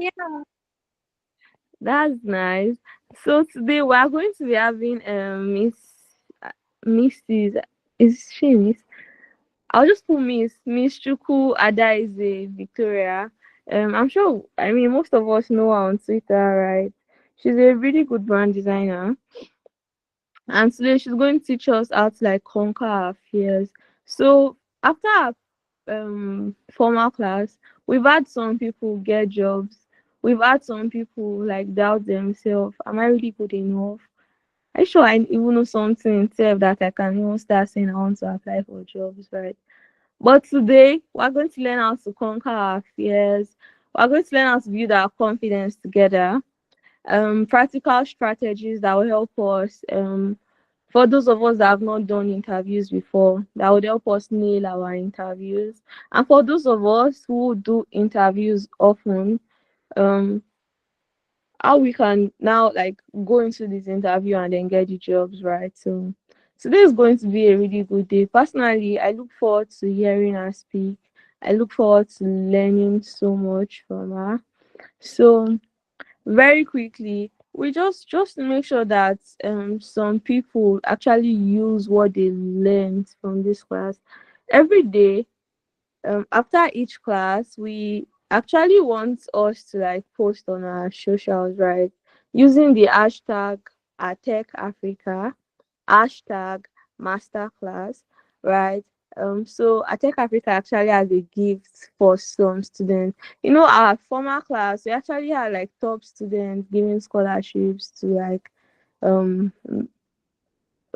Yeah, that's nice. So today we are going to be having uh, Mrs. Is she Miss? I'll just put Miss Chukwu Adaeze Victoria. I'm sure. I mean, most of us know her on Twitter, right? She's a really good brand designer, and today she's going to teach us how to like conquer our fears. So after our formal class, we've had some people get jobs. We've had some people like doubt themselves. Am I really good enough? I sure I even know something self that I can even start saying I want to apply for jobs, right? But today we're going to learn how to conquer our fears. We're going to learn how to build our confidence together. Practical strategies that will help us. For those of us that have not done interviews before, that would help us nail our interviews. And for those of us who do interviews often, um, how we can now like go into this interview and then get the jobs, right? So today is going to be a really good day. Personally, I look forward to hearing her speak. I look forward to learning so much from her. So very quickly, we just to make sure that some people actually use what they learned from this class every day. After each class, we actually want us to like post on our socials, right? Using the hashtag #AtechAfrica, hashtag masterclass, right? So Atech Africa actually has a gift for some students. You know, our former class, we actually had like top students giving scholarships to like um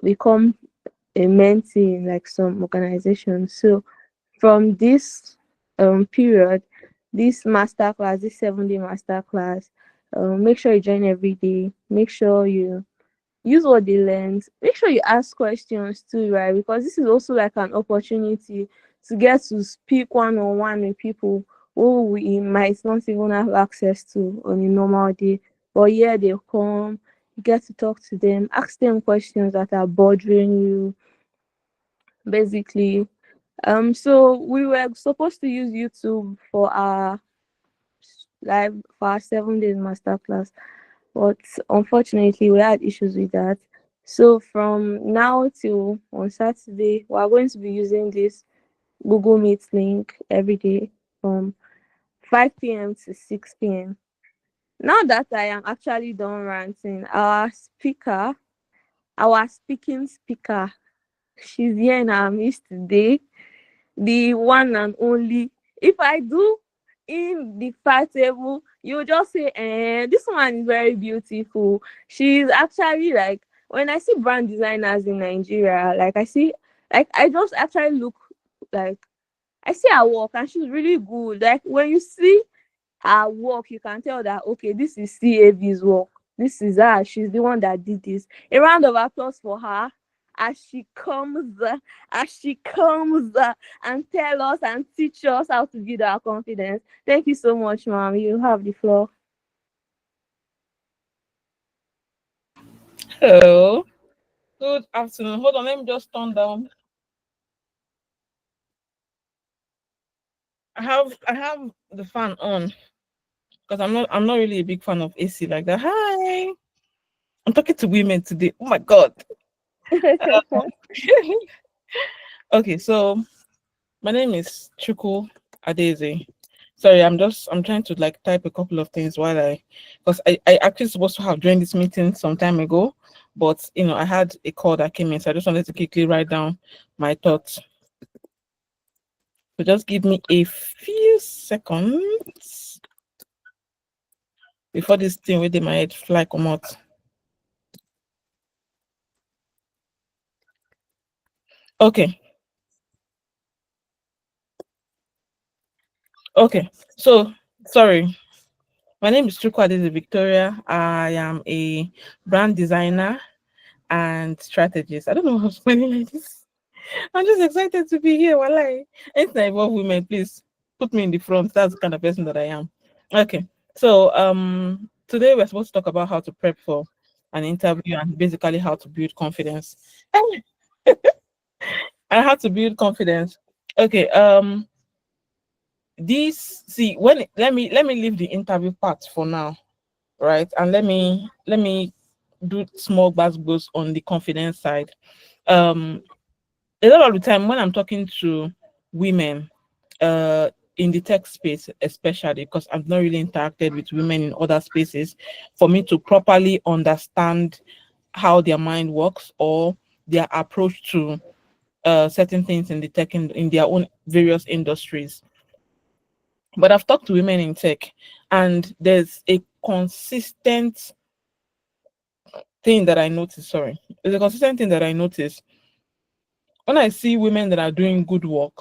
become a mentee in like some organizations. So from this period, this master class, this 7-day master class, make sure you join every day. Make sure you use what they learned. Make sure you ask questions too, right? Because this is also like an opportunity to get to speak one-on-one with people who we might not even have access to on a normal day. But yeah, they come, you get to talk to them, ask them questions that are bothering you, basically. So we were supposed to use YouTube for our live for our 7 days masterclass, but unfortunately we had issues with that. So from now till on Saturday, we are going to be using this Google Meet link every day from 5 p.m. to 6 p.m. Now that I am actually done ranting, our speaking speaker, she's here in our midst today, the one and only. If I do indefatigable, you just say, this one is very beautiful. She's actually like, when I see brand designers in Nigeria, like I see, like I just actually look like, I see her work and she's really good. Like when you see her work, you can tell that okay, this is CAV's work. This is her. She's the one that did this. A round of applause for her as she comes, and tell us and teach us how to build our confidence. Thank you so much, ma'am. You have the floor. Hello. Good afternoon. Hold on, let me just turn down. I have the fan on because I'm not really a big fan of AC like that. Hi. I'm talking to women today. Oh my god. Okay, so my name is Chukwu Adaeze. Sorry, I'm trying to like type a couple of things while because I actually supposed to have joined this meeting some time ago, but I had a call that came in, so I just wanted to quickly write down my thoughts. So just give me a few seconds before this thing within my head fly come out. Okay. Okay. So sorry. My name is Chukwu Adaeze Victoria. I am a brand designer and strategist. I don't know how to spell it like this. I'm just excited to be here. Walai. Anything I involve women, please put me in the front. That's the kind of person that I am. Okay. So today we're supposed to talk about how to prep for an interview and basically how to build confidence. And how to build confidence. Okay. This see when let me leave the interview part for now, right? And let me do small goes on the confidence side. Um, a lot of the time when I'm talking to women, in the tech space, especially because I've not really interacted with women in other spaces, for me to properly understand how their mind works or their approach to certain things in the tech in their own various industries. But I've talked to women in tech, and there's a consistent thing that I notice. Sorry, there's a consistent thing that I notice when I see women that are doing good work,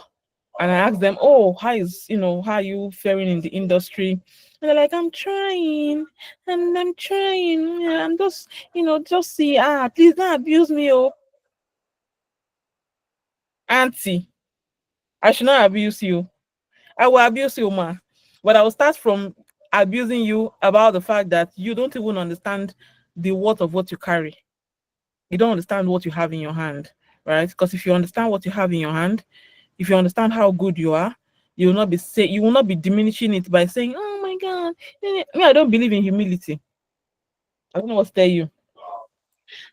and I ask them, "Oh, how are you faring in the industry?" And they're like, "I'm trying, and I'm trying. Yeah, I'm just, just see, please don't abuse me, oh, auntie. I should not abuse you. I will abuse you, ma. But I will start from abusing you about the fact that you don't even understand the worth of what you carry. You don't understand what you have in your hand, right? Because if you understand what you have in your hand, if you understand how good you are, you will not be diminishing it by saying, "Oh my God, me, I don't believe in humility." I don't know what to tell you.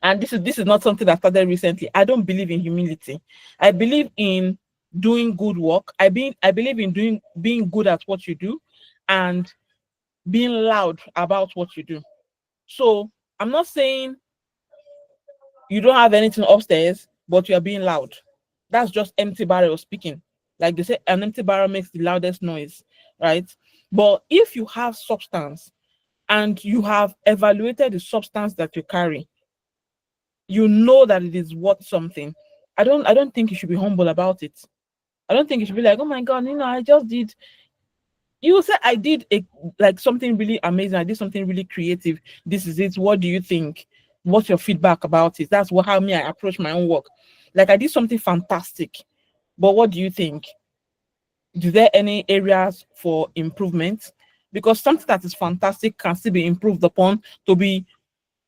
And this is not something that started recently. I don't believe in humility. I believe in doing good work. I believe in doing being good at what you do and being loud about what you do. So I'm not saying you don't have anything upstairs, but you are being loud. That's just empty barrel speaking. Like they say, an empty barrel makes the loudest noise, right? But if you have substance and you have evaluated the substance that you carry, you know that it is worth something. I don't think you should be humble about it. I don't think you should be like, "Oh my God, I just did." You say, "I did like something really amazing. I did something really creative. This is it. What do you think? What's your feedback about it?" That's how me I approach my own work. Like, I did something fantastic, but what do you think? Is there any areas for improvement? Because something that is fantastic can still be improved upon to be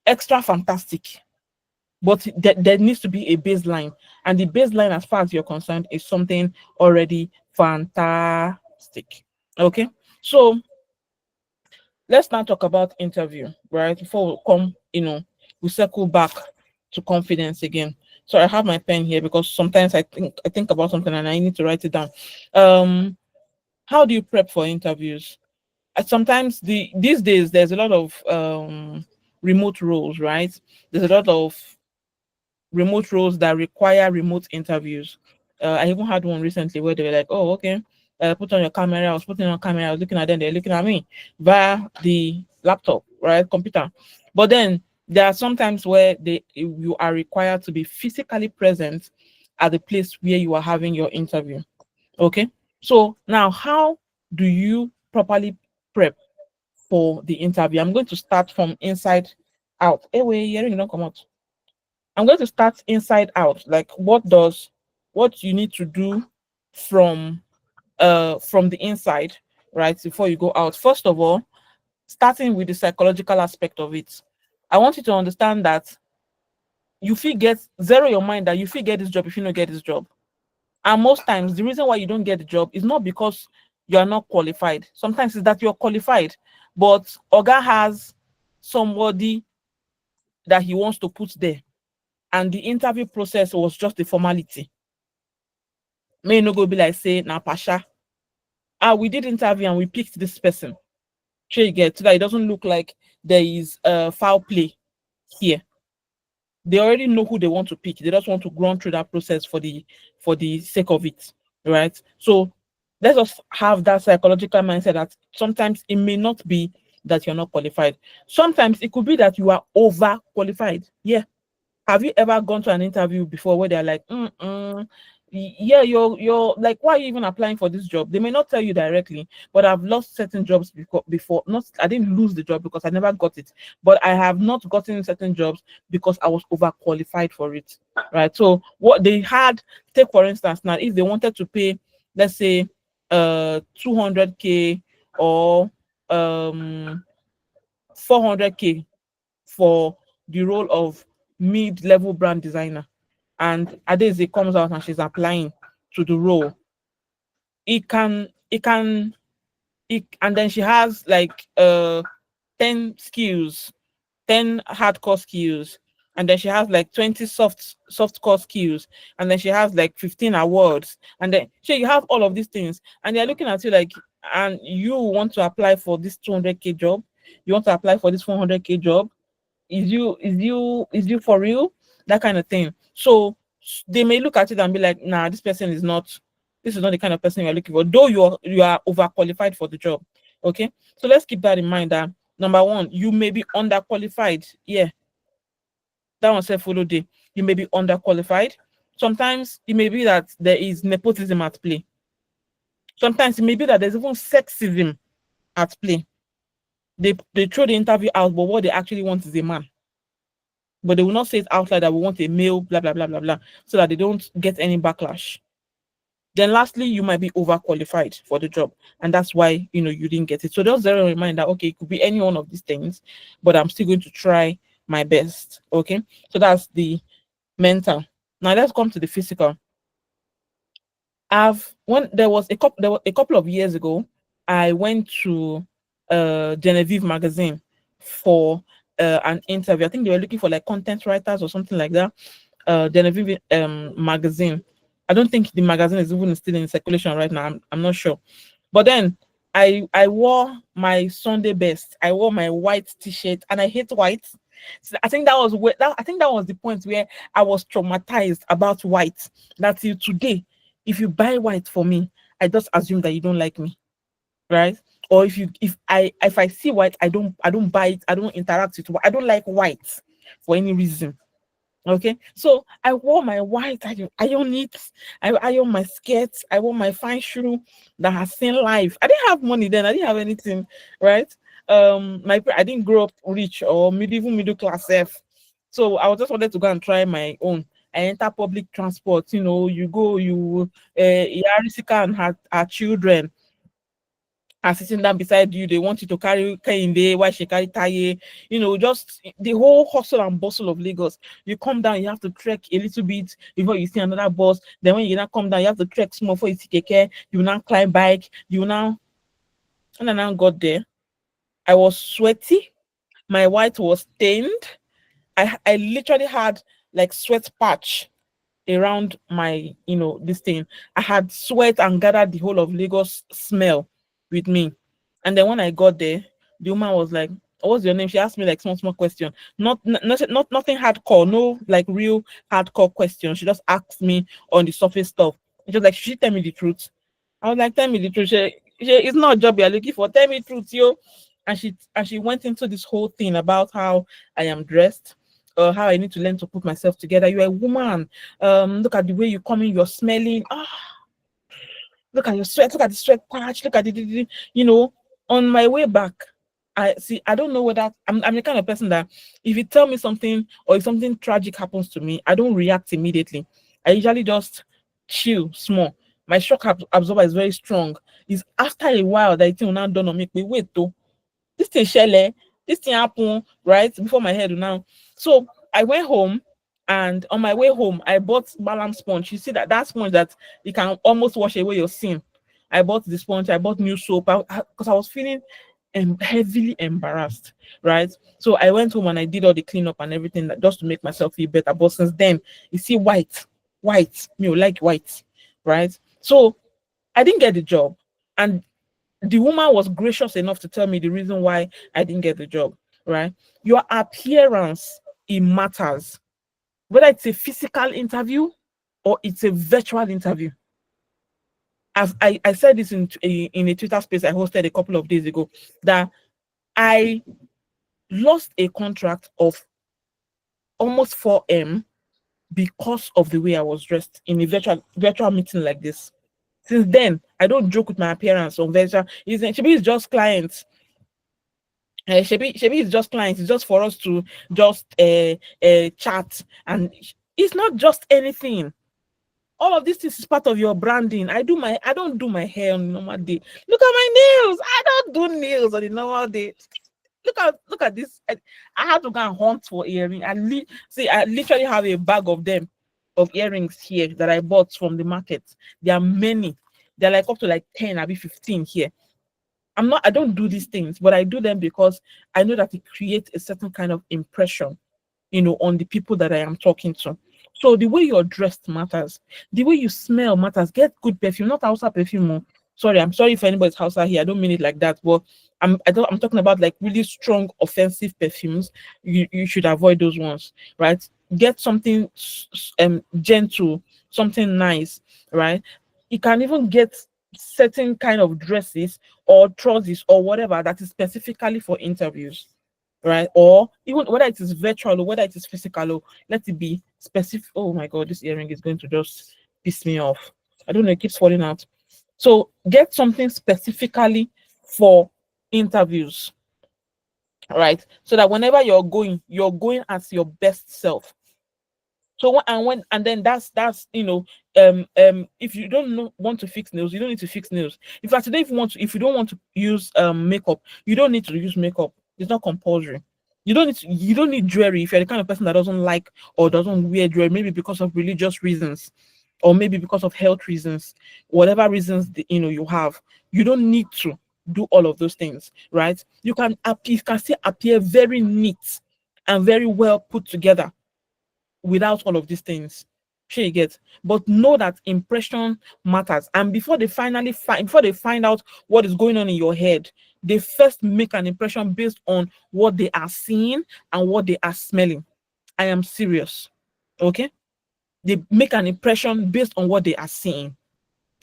extra fantastic. But there needs to be a baseline, and the baseline, as far as you're concerned, is something already fantastic. Okay, so let's now talk about interview, right? Before we come, we circle back to confidence again. So I have my pen here because sometimes I think about something and I need to write it down. Um, how do you prep for interviews? Sometimes these days there's a lot of remote roles, right? There's a lot of remote roles that require remote interviews. I even had one recently where they were like, "Oh, okay, put on your camera." I was putting on camera. I was looking at them. They're looking at me via the laptop, right, computer. But then there are some times where you are required to be physically present at the place where you are having your interview. Okay, so now how do you properly prep for the interview? I'm going to start from inside out. Hey, wait, hearing don't come out. I'm going to start inside out. Like, what you need to do from from the inside, right, before you go out. First of all, starting with the psychological aspect of it. I want you to understand that you feel get zero your mind that you feel get this job if you don't get this job. And most times the reason why you don't get the job is not because you are not qualified. Sometimes it's that you're qualified, but Oga has somebody that he wants to put there, and the interview process was just a formality. May no go be like say na pasha. We did interview and we picked this person. Sure you get so that it doesn't look like there is foul play here. They already know who they want to pick. They just want to run through that process for the sake of it, right? So let's just have that psychological mindset that sometimes it may not be that you're not qualified. Sometimes it could be that you are over qualified. Yeah. Have you ever gone to an interview before where they're like, yeah, you're like, why are you even applying for this job? They may not tell you directly, but I've lost certain jobs before. Not, I didn't lose the job because I never got it, but I have not gotten certain jobs because I was overqualified for it. Right. So what they had, take for instance, now if they wanted to pay, let's say 200K or 400K for the role of mid-level brand designer, and Adeze comes out and she's applying to the role, it can it can and then she has like 10 skills, 10 hardcore skills, and then she has like 20 soft core skills, and then she has like 15 awards, and then so you have all of these things, and they're looking at you like, and you want to apply for this 200K job, you want to apply for this 400K job, is you for real, that kind of thing. So they may look at it and be like, nah, this is not the kind of person you're looking for, though you are overqualified for the job. Okay, so let's keep that in mind, that number one, you may be underqualified. Yeah, that one said follow day. You may be underqualified. Sometimes it may be that there is nepotism at play. Sometimes it may be that there's even sexism at play. They throw the interview out, but what they actually want is a man. But they will not say it out loud that we want a male, blah blah blah blah blah, so that they don't get any backlash. Then lastly, you might be overqualified for the job, and that's why you didn't get it. So just zero in mind that okay, it could be any one of these things, but I'm still going to try my best. Okay, so that's the mental. Now let's come to the physical. There was a couple of years ago, I went to Genevieve magazine for an interview. I think they were looking for like content writers or something like that. Genevieve magazine. I don't think the magazine is even still in circulation right now. I'm not sure. But then I wore my Sunday best. I wore my white t-shirt, and I hate white. So I think that was the point where I was traumatized about white. That till today, if you buy white for me, I just assume that you don't like me, right? Or if I see white, I don't buy it. I don't interact with white. I don't like white for any reason. Okay, so I wore my white, iron it, I iron my skirts, I wore my fine shoe that has seen life. I didn't have money then, I didn't have anything, right? I didn't grow up rich or middle class F. So I was just wanted to go and try my own. I enter public transport, you go, Yarisika and her children are sitting down beside you. They want you to carry Kehinde, why she carry Taye, just the whole hustle and bustle of Lagos. You come down, you have to trek a little bit before you see another bus. Then when you now come down, you have to trek small before you see Keke. You now climb bike. And I now got there. I was sweaty. My white was stained. I literally had like sweat patch around my, this thing. I had sweat and gathered the whole of Lagos smell with me. And then when I got there, the woman was like, "What's your name?" She asked me like small question, not nothing hardcore, no like real hardcore question. She just asked me on the surface stuff. She was like, "Should she tell me the truth?" I was like, "Tell me the truth. It's not a job you're looking for. Tell me the truth, yo." And she went into this whole thing about how I am dressed, how I need to learn to put myself together. You're a woman. Look at the way you come in. You're smelling. Look at your sweat. Look at the sweat patch. Look at On my way back, I don't know whether I'm the kind of person that if you tell me something or if something tragic happens to me, I don't react immediately. I usually just chill small. My shock absorber is very strong. It's after a while that it will now dawn on me. Wait, though, this thing shele, this thing happen right before my head now. So I went home, and on my way home, I bought balance sponge. You see that sponge that you can almost wash away your sin. I bought the sponge. I bought new soap because I was feeling heavily embarrassed, right? So I went home and I did all the cleanup and everything just to make myself feel better. But since then, you see, white, me like white, right? So I didn't get the job, and the woman was gracious enough to tell me the reason why I didn't get the job, right? Your appearance, it matters. Whether it's a physical interview or it's a virtual interview. As I said this in a Twitter space I hosted a couple of days ago, that I lost a contract of almost 4M because of the way I was dressed in a virtual meeting like this. Since then, I don't joke with my appearance on virtual. It's just clients. Shebi is just clients. It's just for us to just chat, and it's not just anything. All of this is part of your branding. I don't do my hair on a normal day. Look at my nails. I don't do nails on a normal day. Look at this. I had to go and hunt for earrings. I literally have a bag of them, of earrings here that I bought from the market. There are many. They're like up to like 10, maybe 15 here. I don't do these things, but I do them because I know that it creates a certain kind of impression, on the people that I am talking to. So the way you're dressed matters. The way you smell matters. Get good perfume, not Hausa perfume. Oh. Sorry, I'm sorry if anybody's Hausa here. I don't mean it like that. But I'm talking about like really strong, offensive perfumes. You should avoid those ones, right? Get something gentle, something nice, right? You can even get certain kind of dresses or trousers or whatever that is specifically for interviews, right? Or even whether it is virtual or whether it is physical, or let it be specific. Oh my god, this earring is going to just piss me off. I don't know, it keeps falling out. So get something specifically for interviews, right? So that whenever you're going as your best self. So and then that's if you don't want to fix nails, you don't need to fix nails. In fact, today if you don't want to use makeup, you don't need to use makeup. It's not compulsory. You don't need jewelry if you're the kind of person that doesn't like or doesn't wear jewelry, maybe because of religious reasons or maybe because of health reasons, whatever reasons you have. You don't need to do all of those things, right? You can still appear very neat and very well put together without all of these things. Sure you get, but know that impression matters. And before they find out what is going on in your head, they first make an impression based on what they are seeing and what they are smelling. I am serious. Okay, they make an impression based on what they are seeing.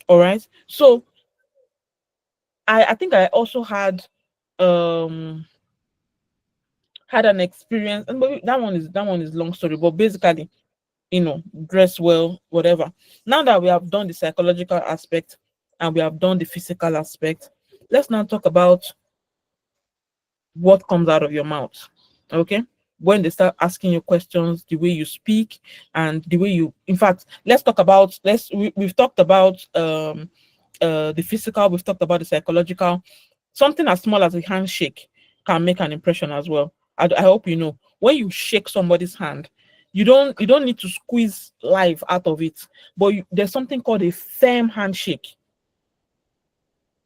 All right. So I think I also um had an experience, and maybe that one is long story, but basically dress well, whatever. Now that we have done the psychological aspect and we have done the physical aspect, let's now talk about what comes out of your mouth. Okay. When they start asking you questions, the way you speak and the way in fact, let's talk about, we've talked about the physical, we've talked about the psychological. Something as small as a handshake can make an impression as well. I hope you know when you shake somebody's hand, you don't need to squeeze life out of it, but there's something called a firm handshake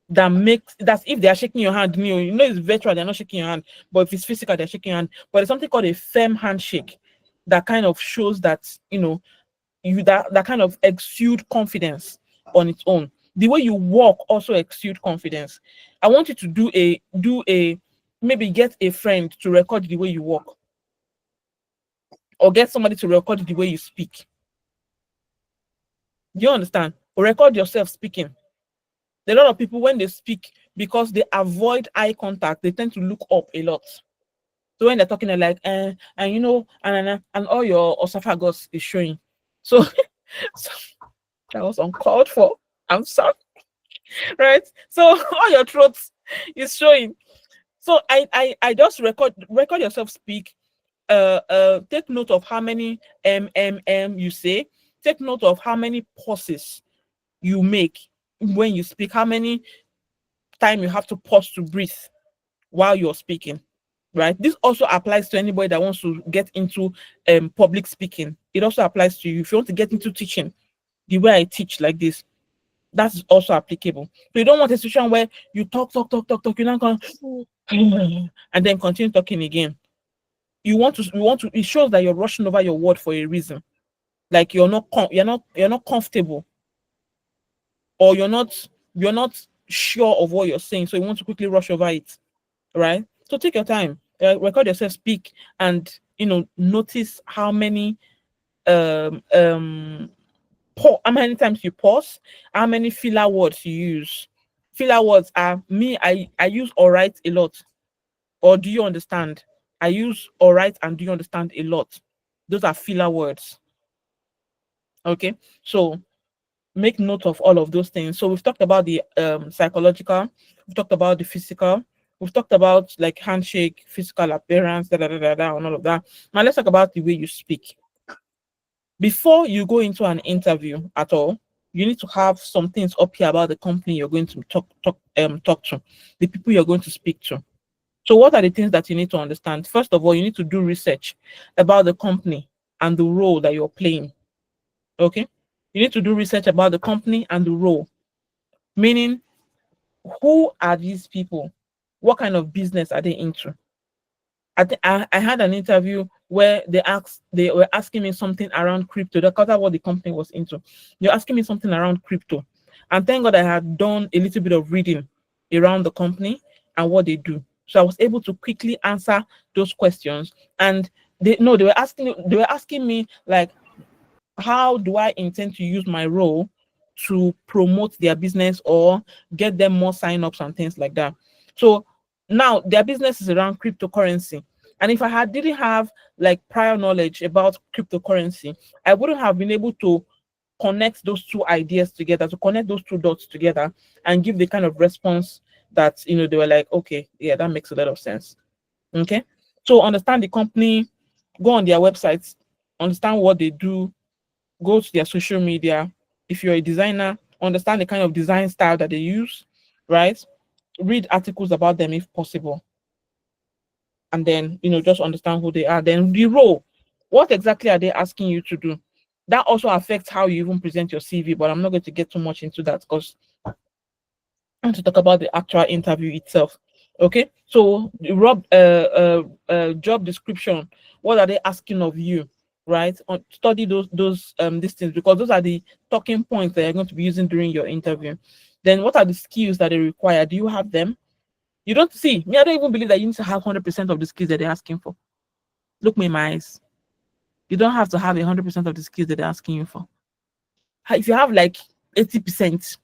that's if they are shaking your hand, it's virtual, they're not shaking your hand, but if it's physical, they're shaking your hand. But there's something called a firm handshake that kind of shows that that kind of exude confidence on its own. The way you walk also exude confidence. I want you to do a maybe get a friend to record the way you walk, or get somebody to record the way you speak. Do you understand? Or record yourself speaking. A lot of people, when they speak, because they avoid eye contact, they tend to look up a lot. So when they're talking, they're like, and all your esophagus is showing. So, so that was uncalled for. I'm sorry, right? So all your throat is showing. So I just record yourself speak. Take note of how many you say. Take note of how many pauses you make when you speak. How many time you have to pause to breathe while you're speaking, right? This also applies to anybody that wants to get into public speaking. It also applies to you if you want to get into teaching. The way I teach like this, that's also applicable. So you don't want a situation where you talk, you're not going and then continue talking again. You want to. It shows that you're rushing over your word for a reason. Like you're not comfortable, or you're not sure of what you're saying, so you want to quickly rush over it, right? So take your time, record yourself speak, and notice um um how many times you pause, how many filler words you use. Filler words are me. I use all right a lot, or do you understand? I use all right and do you understand a lot. Those are filler words. Okay, so make note of all of those things. So we've talked about the psychological, we've talked about the physical, we've talked about like handshake, physical appearance, and all of that. Now let's talk about the way you speak. Before you go into an interview at all, you need to have some things up here about the company you're going to talk to, the people you're going to speak to. So what are the things that you need to understand? First of all, you need to do research about the company and the role that you're playing. Okay, you need to do research about the company and the role. Meaning, who are these people? What kind of business are they into? I had an interview where they were asking me something around crypto. That's what the company was into. They're asking me something around crypto. And thank God I had done a little bit of reading around the company and what they do. So I was able to quickly answer those questions. And they were asking me like, how do I intend to use my role to promote their business or get them more sign-ups and things like that. So now their business is around cryptocurrency. And if didn't have like prior knowledge about cryptocurrency, I wouldn't have been able to connect those two ideas together, to connect those two dots together and give the kind of response that they were like, okay, yeah, that makes a lot of sense. Okay. So understand the company, go on their websites, understand what they do, go to their social media. If you're a designer, understand the kind of design style that they use, right? Read articles about them if possible. And then, just understand who they are. Then the role. What exactly are they asking you to do? That also affects how you even present your CV, but I'm not going to get too much into that because I want to talk about the actual interview itself. Okay, so the job description. What are they asking of you? Right? Study these things because those are the talking points that you're going to be using during your interview. Then, what are the skills that they require? Do you have them? You don't see me. I don't even believe that you need to have 100% of the skills that they're asking for. Look me in my eyes. You don't have to have 100% of the skills that they're asking you for. If you have like 80%,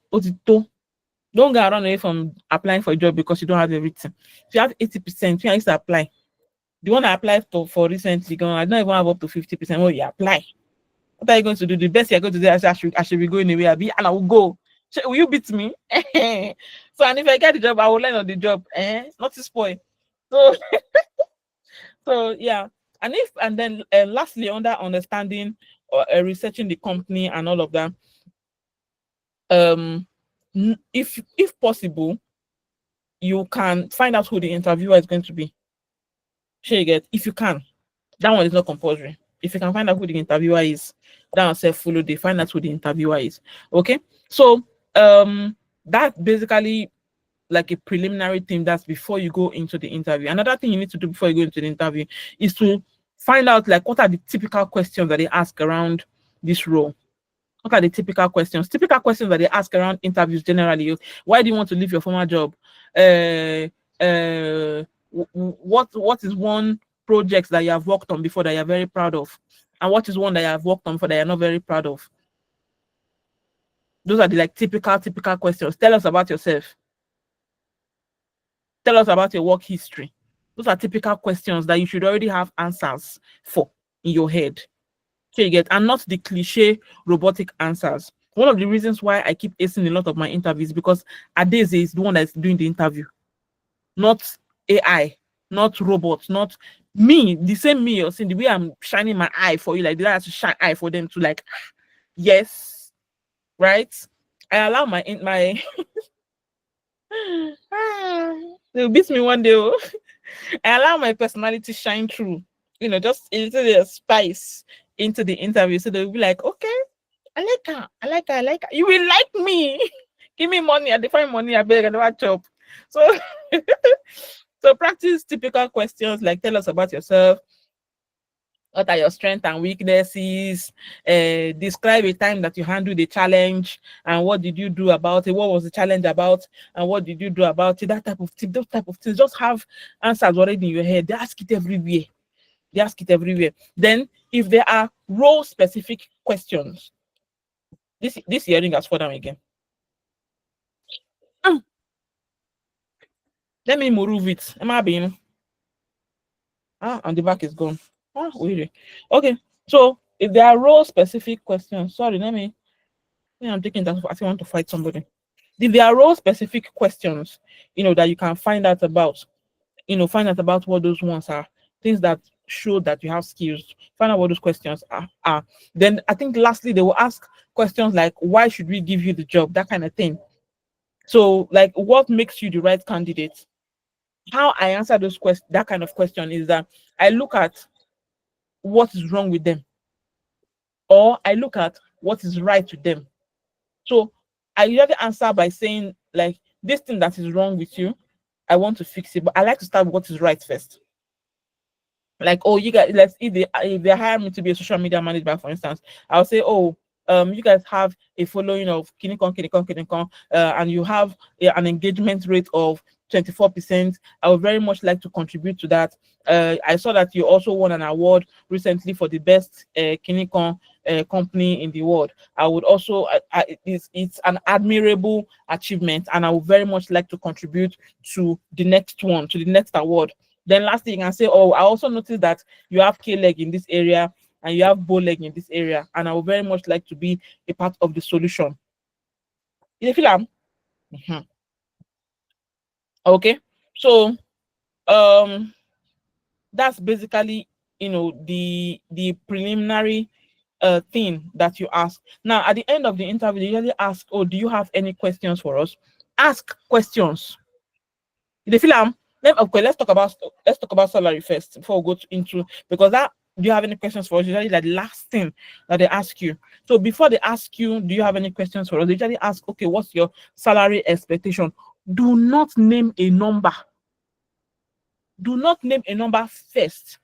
don't go around away from applying for a job because you don't have everything. If you have 80%, you need to apply. The one I applied for recently, I don't even have up to 50%. Oh, you apply. What are you going to do? The best you're going to do is I should be going away, and I will go. Will you beat me? So, and if I get the job, I will learn on the job. Not to spoil. So, so yeah. And then lastly, under understanding or researching the company and all of that, um, if possible, you can find out who the interviewer is going to be. Sure, you get if you can. That one is not compulsory. If you can find out who the interviewer is, that one say follow. They find out who the interviewer is. Okay, so that basically like a preliminary thing. That's before you go into the interview. Another thing you need to do before you go into the interview is to find out like what are the typical questions that they ask around this role. What are the typical questions? Typical questions that they ask around interviews generally. Why do you want to leave your former job? What is one project that you have worked on before that you're very proud of? And what is one that you have worked on before that you're not very proud of? Those are the like typical questions. Tell us about yourself. Tell us about your work history. Those are typical questions that you should already have answers for in your head. So you get, and not the cliche robotic answers. One of the reasons why I keep acing a lot of my interviews because Adaeze is the one that's doing the interview, not AI, not robots, not me. The same me you're saying, the way I'm shining my eye for you, like that, I have to shine eye for them to like, yes, right? I allow my they'll beat me one day. Oh. I allow my personality shine through, just a little bit of spice into the interview. So they'll be like, okay, I like her. I like her. I like her. You will like me. Give me money. I define money. I beg. I never chop. So, so practice typical questions like tell us about yourself. What are your strengths and weaknesses? Describe a time that you handled a challenge and what did you do about it? What was the challenge about and what did you do about it? That type of thing, those type of things. Just have answers already in your head. They ask it everywhere. They ask it everywhere. Then, if there are role specific questions, this hearing has fallen down again. Mm, Let me move it. Am I being? And the back is gone. Wait. Okay. So if there are role specific questions, sorry, I'm taking that. I want to fight somebody. If there are role specific questions, that you can find out about, find out about what those ones are, things that show that you have skills, find out what those questions are. Then I think lastly, they will ask questions like, why should we give you the job? That kind of thing. So, like, what makes you the right candidate? How I answer those questions, that kind of question is that I look at what is wrong with them, or I look at what is right with them. So I usually answer by saying like, this thing that is wrong with you, I want to fix it, but I like to start with what is right first. Like, oh, you guys, let's if they hire me to be a social media manager, for instance, I'll say, oh, you guys have a following of kinikon kinikon kinikon, and you have an engagement rate of 24%. I would very much like to contribute to that. I saw that you also won an award recently for the best kinikon company in the world. I would also it's an admirable achievement, and I would very much like to contribute to the next one, to the next award. Then lastly, you can say, oh, I also noticed that you have K leg in this area and you have bow leg in this area, and I would very much like to be a part of the solution. You feel am? Mhm. Okay. So um that's basically, the preliminary thing that you ask. Now at the end of the interview, they usually ask, oh, do you have any questions for us? Ask questions. They feel okay, let's talk about salary first before we go into, because that, do you have any questions for us, usually like the last thing that they ask you. So before they ask you, do you have any questions for us, they usually ask, okay, what's your salary expectation? Do not name a number. Do not name a number first.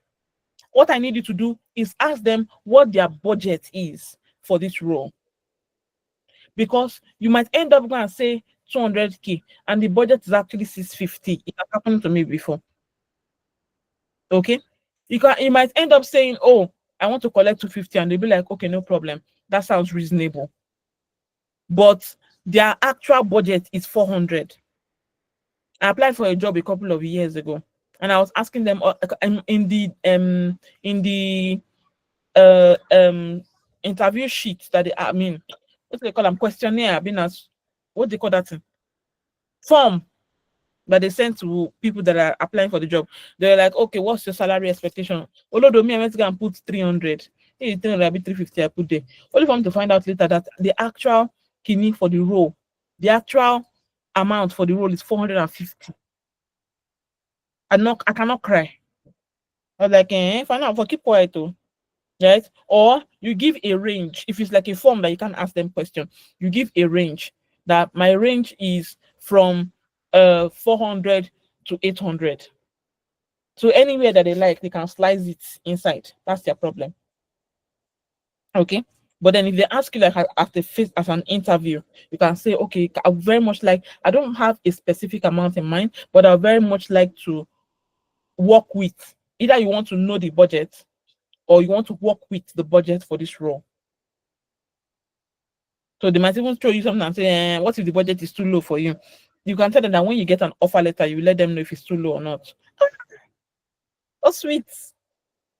What I need you to do is ask them what their budget is for this role, because you might end up going and say 200K and the budget is actually 650. It has happened to me before. Okay, you might end up saying, oh, I want to collect 250, and they'll be like, okay, no problem, that sounds reasonable, but their actual budget is 400. I applied for a job a couple of years ago, and I was asking them in the interview sheet that they, I mean, what do they call them, questionnaire, being as, what do they call that thing? Form that they send to people that are applying for the job. They're like, okay, what's your salary expectation? Although me, I went to go and put 300. Hey, 300, 350, I put there. Only for me to find out later that the actual kidney for the role, the actual amount for the role is 450. I cannot cry. I was like, find out for keep quiet though. Right? Or you give a range. If it's like a form that you can ask them question, you give a range, that my range is from 400 to 800. So anywhere that they like, they can slice it inside. That's their problem. Okay. But then if they ask you like at the face as an interview, you can say, okay, I very much like, I don't have a specific amount in mind, but I very much like to work with, either you want to know the budget or you want to work with the budget for this role. So they might even throw you something and say, what if the budget is too low for you? You can tell them that when you get an offer letter, you let them know if it's too low or not. Oh, sweet.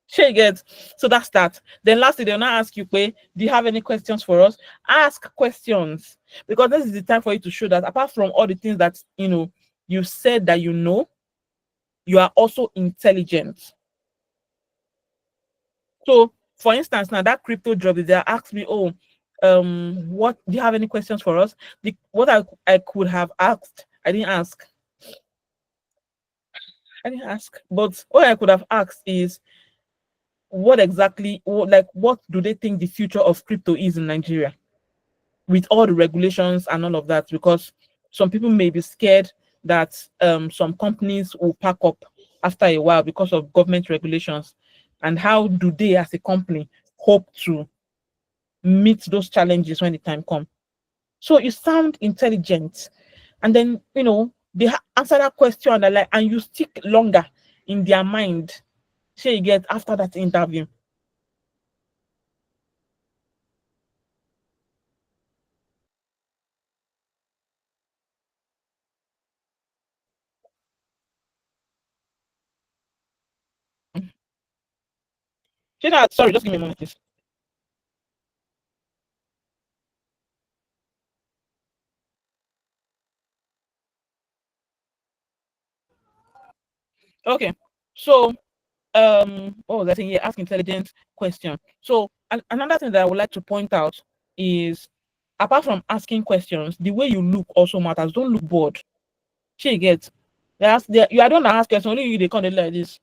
Sure, you get. So that's that. Then lastly, they'll now ask you, do you have any questions for us? Ask questions, because this is the time for you to show that apart from all the things that you said that you are also intelligent. So, for instance, now that crypto job, they asked me, oh, what do you have any questions for us? What I could have asked, I didn't ask. But what I could have asked is, what do they think the future of crypto is in Nigeria with all the regulations and all of that? Because some people may be scared that some companies will pack up after a while because of government regulations. And how do they, as a company, hope to meet those challenges when the time comes? So you sound intelligent, and then they answer that question, and you stick longer in their mind. So you get after that interview. Sorry, just give me a moment, please. Okay, so that's yeah, ask intelligent question. So another thing that I would like to point out is, apart from asking questions, the way you look also matters. Don't look bored. She get you are don't ask questions, only you they come like this.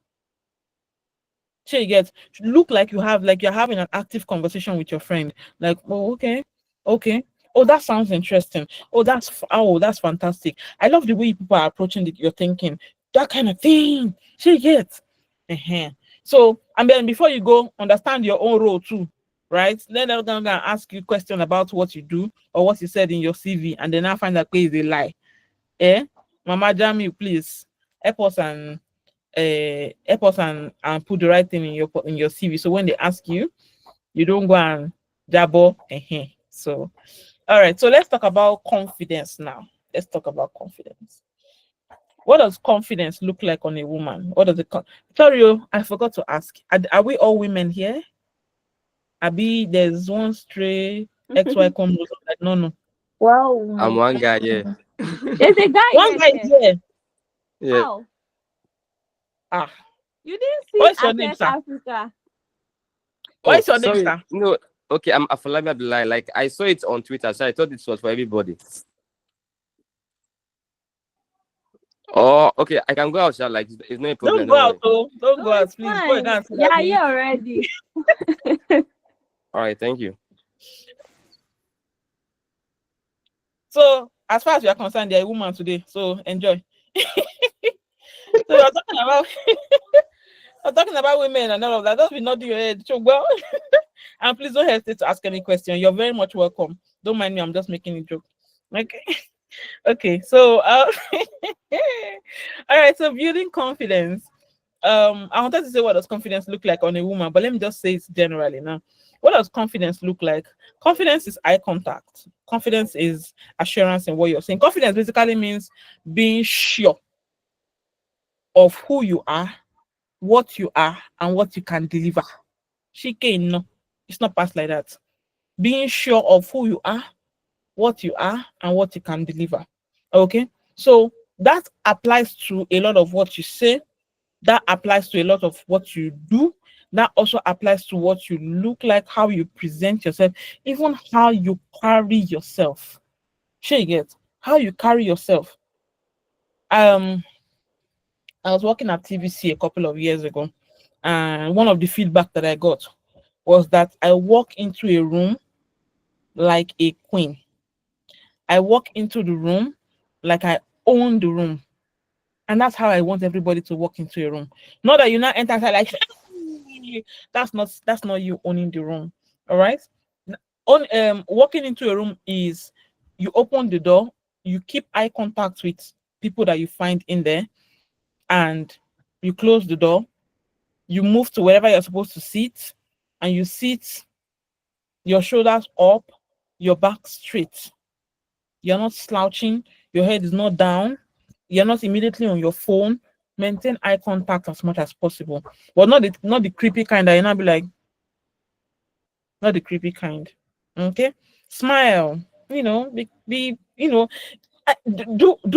She get look like you're having an active conversation with your friend. Like, oh, okay, okay. Oh, that sounds interesting. Oh, that's fantastic. I love the way people are approaching your thinking. That kind of thing. She gets. Uh-huh. So, and then before you go, understand your own role too, right? Then they're gonna ask you question about what you do or what you said in your CV, and then I find that is a lie. Eh, Mama Jami, please help us and put the right thing in your CV. So when they ask you, you don't go and jabber. So all right, so let's talk about confidence now. Let's talk about confidence. What does confidence look like on a woman? What does it? Sorry, I forgot to ask. Are we all women here? Abi, there's one stray XY comes like no, no. Wow, I'm woman. one guy, yeah. There's a guy One here, guy is Seth. here. Yeah. How? Ah, You didn't see what's your name, Attack sir? Africa? Oh, What's your name, sorry. sir? No, okay, I'm Afolabi Abdullah. Like I saw it on Twitter, so I thought it was for everybody. Oh, okay, I can go out, sha. Like it's no problem, Don't go don't out, worry. oh. Don't No, go out, it's please. Go fine. and see Yeah, Abi. here already. All right, thank you. So, as far as you are concerned, you're a woman today. So, enjoy. So, you're talking about I'm talking about women and all of that. Don't be nodding your head. So, well, and please don't hesitate to ask any question. You're very much welcome. Don't mind me. I'm just making a joke. Okay. Okay. So, all right. So, building confidence. I wanted to say what does confidence look like on a woman, but let me just say it generally now. What does confidence look like? Confidence is eye contact. Confidence is assurance in what you're saying. Confidence basically means being sure of who you are, what you are, and what you can deliver. Shike no, it's not past like that. Being sure of who you are, what you are, and what you can deliver. Okay, so that applies to a lot of what you say. That applies to a lot of what you do. That also applies to what you look like, how you present yourself, even how you carry yourself. Sure, you get how you carry yourself. Um, I was working at TVC a couple of years ago, and one of the feedback that I got was that I walk into a room like a queen. I walk into the room like I own the room. And that's how I want everybody to walk into a room. Not that you now enter inside like that's not you owning the room. All right. On walking into a room is you open the door, you keep eye contact with people that you find in there, and you close the door, you move to wherever you're supposed to sit, and you sit your shoulders up, your back straight. You're not slouching, your head is not down, you're not immediately on your phone. Maintain eye contact as much as possible, but not the creepy kind that you not be like, not the creepy kind. Okay, smile. Do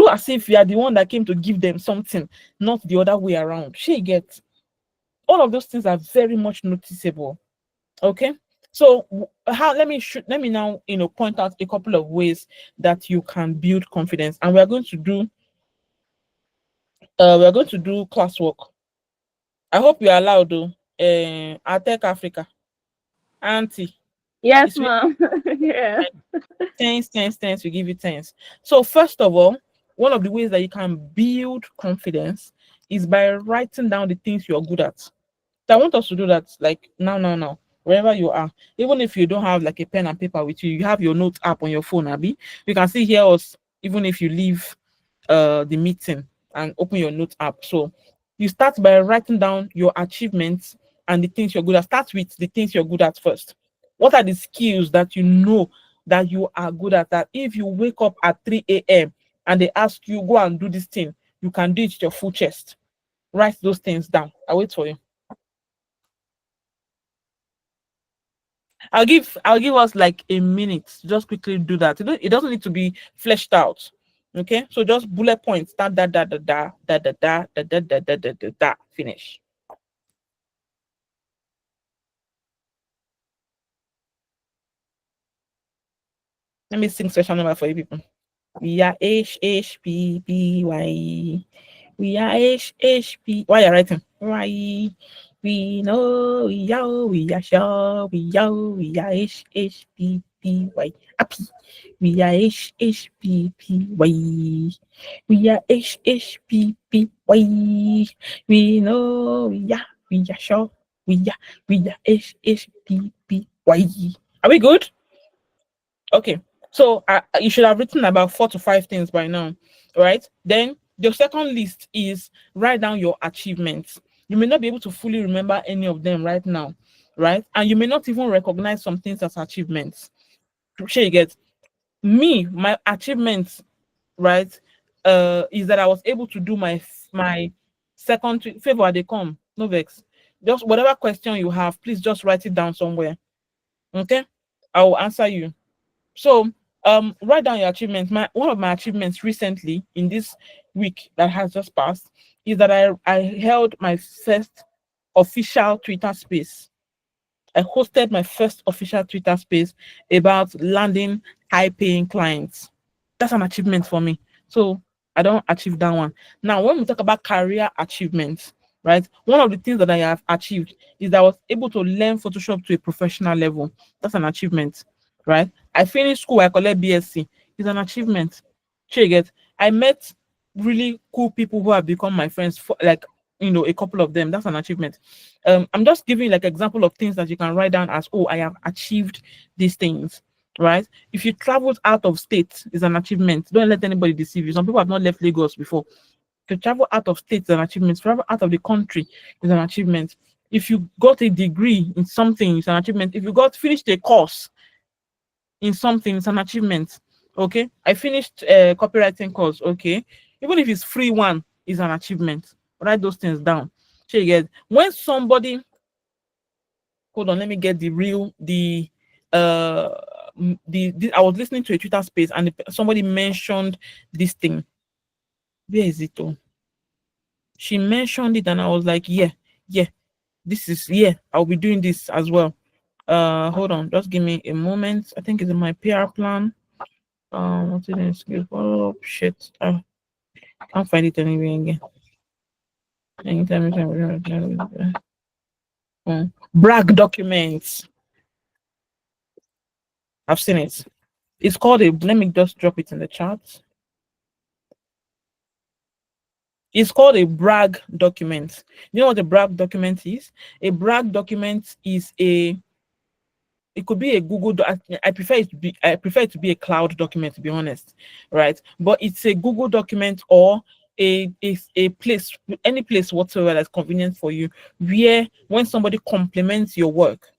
as if you are the one that came to give them something, not the other way around. She gets all of those things are very much noticeable. Okay, so how let me now point out a couple of ways that you can build confidence, and we are going to do classwork. I hope you are allowed though. I'll take Africa. Auntie, Yes, it's really ma'am. Yeah. tens, we give you tens. So first of all, one of the ways that you can build confidence is by writing down the things you're good at. So I want us to do that like now, wherever you are. Even if you don't have like a pen and paper with you, you have your note app on your phone, Abby. You can still hear us even if you leave the meeting and open your note app. So you start by writing down your achievements and the things you're good at. Start with the things you're good at first. What are the skills that you know that you are good at? That if you wake up at 3 a.m. and they ask you, go and do this thing, you can do it with your full chest. Write those things down. I'll wait for you. I'll give us like a minute. Just quickly do that. It doesn't need to be fleshed out. Okay, so just bullet points. Da da da da da da da da da da da da da da da. Finish. Let me sing special number for you people. We are HHPPY. We are HHP. Why are you writing? Why? We know we are sure we are HHP. HHPPY. Happy. We are HHPPY. We are HHPPY. We know we are sure. We are HHPPY. Are we good? Okay. So you should have written about 4 to 5 things by now, right? Then the second list is write down your achievements. You may not be able to fully remember any of them right now, right? And you may not even recognize some things as achievements. Sure, you get me, my achievements, right? Is that I was able to do my favor they come, no vex. Just whatever question you have, please just write it down somewhere. Okay, I will answer you. So write down your achievements. One of my achievements recently in this week that has just passed is that I held my first official Twitter space. I hosted my first official Twitter space about landing high-paying clients. That's an achievement for me. So I don't achieve that one. Now, when we talk about career achievements, right? One of the things that I have achieved is that I was able to learn Photoshop to a professional level. That's an achievement, right? I finished school, I collect BSc. It's an achievement. Sure, you get. I met really cool people who have become my friends, for, like a couple of them. That's an achievement. I'm just giving like example of things that you can write down as, oh, I have achieved these things, right? If you traveled out of state, is an achievement. Don't let anybody deceive you. Some people have not left Lagos before. To travel out of state is an achievement. Travel out of the country is an achievement. If you got a degree in something, it's an achievement. If you got finished a course in something, it's an achievement. Okay, I finished a copywriting course. Okay, even if it's free one, is an achievement. Write those things down. So you get when somebody, hold on, let me get I was listening to a Twitter space and somebody mentioned this thing. Where is it? Oh, she mentioned it and I was like, yeah, I'll be doing this as well. Hold on, just give me a moment. I think it's in my PR plan. What's it in skill? Oh shit, I can't find it anywhere again. Anytime. Brag documents. I've seen it. It's called let me just drop it in the chat. It's called a brag document. You know what a brag document is? A brag document is it could be a Google I prefer it to be a cloud document, to be honest, right? But it's a Google document or a place, any place whatsoever that's convenient for you, where when somebody compliments your work,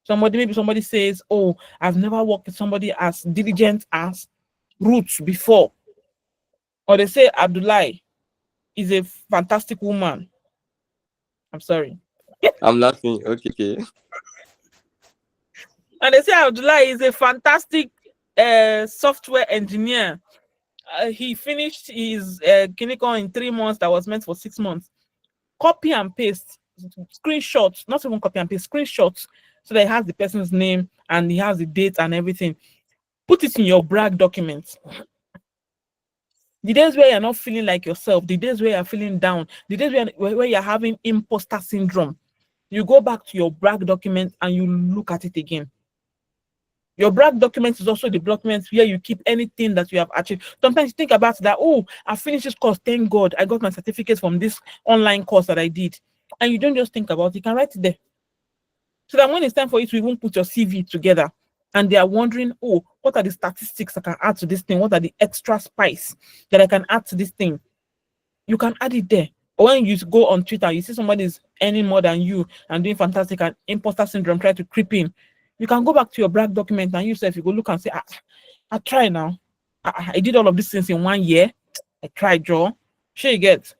maybe somebody says, oh, I've never worked with somebody as diligent as Ruth before, or they say Abdullah is a fantastic woman. I'm sorry. I'm laughing. Okay. And they say Abdullah is a fantastic software engineer. He finished his clinical in 3 months that was meant for 6 months. Copy and paste, screenshots, not even copy and paste, screenshots, so that it has the person's name and he has the date and everything. Put it in your brag document. The days where you're not feeling like yourself, the days where you're feeling down, the days where you're having imposter syndrome, you go back to your brag document and you look at it again. Your brag document is also the document where you keep anything that you have achieved. Sometimes you think about that, oh, I finished this course, thank God, I got my certificate from this online course that I did. And you don't just think about it, you can write it there. So that when it's time for you to even put your CV together, and they are wondering, oh, what are the statistics I can add to this thing? What are the extra spice that I can add to this thing? You can add it there. Or when you go on Twitter, you see somebody's earning more than you and doing fantastic, and imposter syndrome try to creep in. You can go back to your brag document and yourself, you go look and say, I try now. I did all of these things in 1 year. I tried, Joe. Sure you get.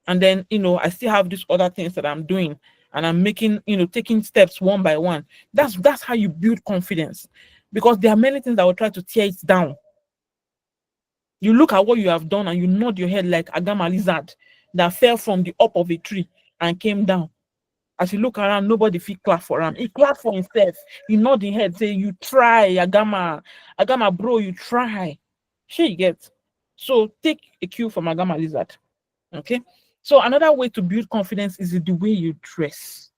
And then, I still have these other things that I'm doing and I'm making, taking steps one by one. That's how you build confidence, because there are many things that will try to tear it down. You look at what you have done and you nod your head like Agama lizard that fell from the up of a tree and came down. As you look around, nobody feel clap for him. He clap for himself. He nod his head, say, you try, Agama. Agama, bro, you try. She get. So take a cue from Agama lizard. Okay. So another way to build confidence is the way you dress.